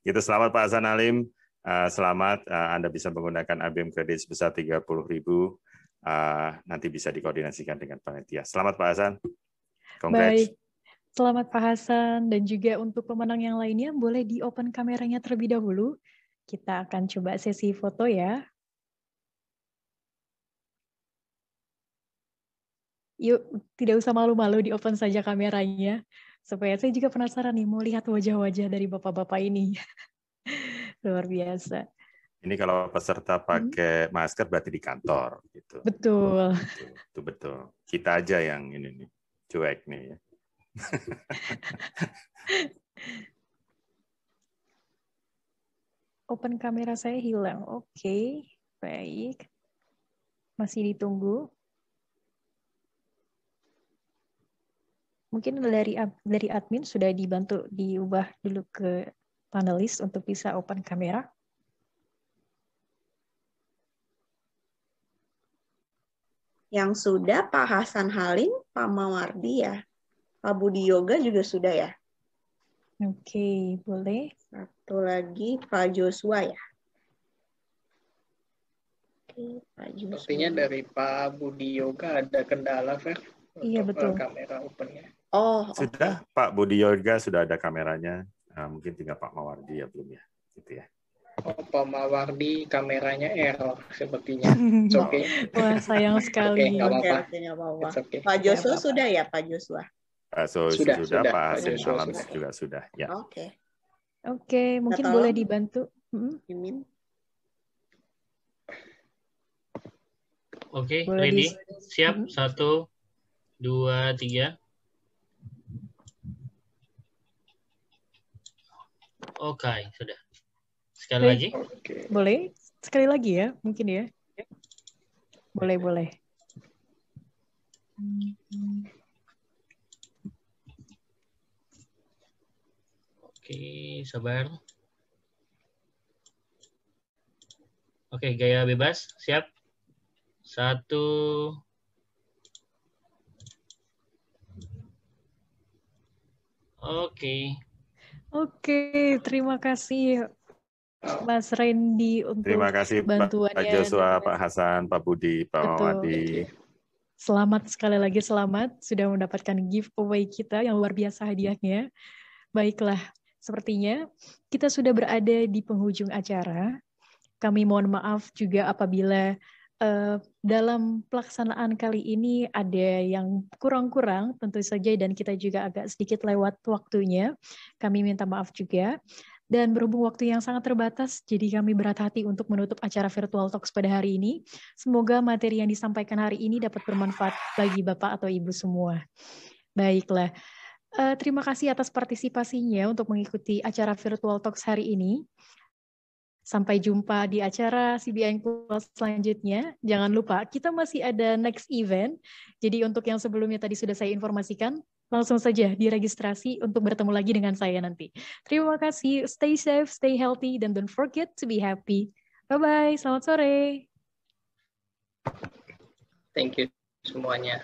Speaker 4: Gitu, selamat Pak Hasan Halim. Selamat Anda bisa menggunakan ABM kredit sebesar 30.000. Nanti bisa dikoordinasikan dengan panitia. Selamat Pak Hasan. Congrats.
Speaker 1: Baik, selamat Pak Hasan. Dan juga untuk pemenang yang lainnya, boleh di-open kameranya terlebih dahulu. Kita akan coba sesi foto ya. Yuk, tidak usah malu-malu, di-open saja kameranya. Supaya saya juga penasaran nih, mau lihat wajah-wajah dari bapak-bapak ini. Luar biasa.
Speaker 4: Ini kalau peserta pakai masker berarti di kantor. Gitu.
Speaker 1: Betul.
Speaker 4: Itu betul. Kita aja yang ini nih, cuek nih. Ya.
Speaker 1: Open kamera saya hilang. Oke, baik. Masih ditunggu. Mungkin dari admin sudah dibantu diubah dulu ke panelis untuk bisa open kamera.
Speaker 5: Yang sudah Pak Hasan Halim, Pak Mawardi ya. Pak Budi Yoga juga sudah ya.
Speaker 1: Oke, boleh.
Speaker 5: Satu lagi Pak Joshua ya. Oke, Pak Joshua.
Speaker 2: Sepertinya dari Pak Budi Yoga ada kendala, Fer.
Speaker 1: Iya, betul.
Speaker 2: Kamera opennya.
Speaker 5: Oh,
Speaker 4: sudah, okay. Pak Budi Yoga sudah ada kameranya. Mungkin tinggal Pak Mawardi ya belum ya, gitu ya.
Speaker 2: Oh, Pak Mawardi kameranya error sepertinya. Oke.
Speaker 1: Wah, sayang sekali.
Speaker 5: Oke, nggak apa-apa. Okay. Pak Joshua sudah ya, Pak Joshua.
Speaker 4: Sudah, Pak Hasim Alam juga sudah. Ya.
Speaker 5: Oke,
Speaker 1: mungkin boleh dibantu.
Speaker 5: Mimin.
Speaker 6: Oke, ready? Siap? 1, 2, 3. Oke, sudah. Sekali lagi?
Speaker 1: Boleh? Sekali lagi ya, mungkin ya. Boleh.
Speaker 6: Oke, sabar. Oke, gaya bebas. Siap? 1.
Speaker 1: Oke, terima kasih Mas Randy untuk
Speaker 4: terima kasih
Speaker 1: bantuannya.
Speaker 4: Pak Joshua, Pak Hasan, Pak Budi, Pak Mawardi.
Speaker 1: Selamat sekali lagi, selamat sudah mendapatkan giveaway kita yang luar biasa hadiahnya. Baiklah, sepertinya kita sudah berada di penghujung acara. Kami mohon maaf juga apabila dalam pelaksanaan kali ini ada yang kurang-kurang tentu saja, dan kita juga agak sedikit lewat waktunya. Kami minta maaf juga. Dan berhubung waktu yang sangat terbatas, jadi kami berat hati untuk menutup acara Virtual Talks pada hari ini. Semoga materi yang disampaikan hari ini dapat bermanfaat bagi Bapak atau Ibu semua. Baiklah, terima kasih atas partisipasinya untuk mengikuti acara Virtual Talks hari ini. Sampai jumpa di acara CBN Plus selanjutnya. Jangan lupa, kita masih ada next event. Jadi untuk yang sebelumnya tadi sudah saya informasikan, langsung saja diregistrasi untuk bertemu lagi dengan saya nanti. Terima kasih, stay safe, stay healthy, dan don't forget to be happy. Bye-bye, selamat sore.
Speaker 2: Thank you semuanya.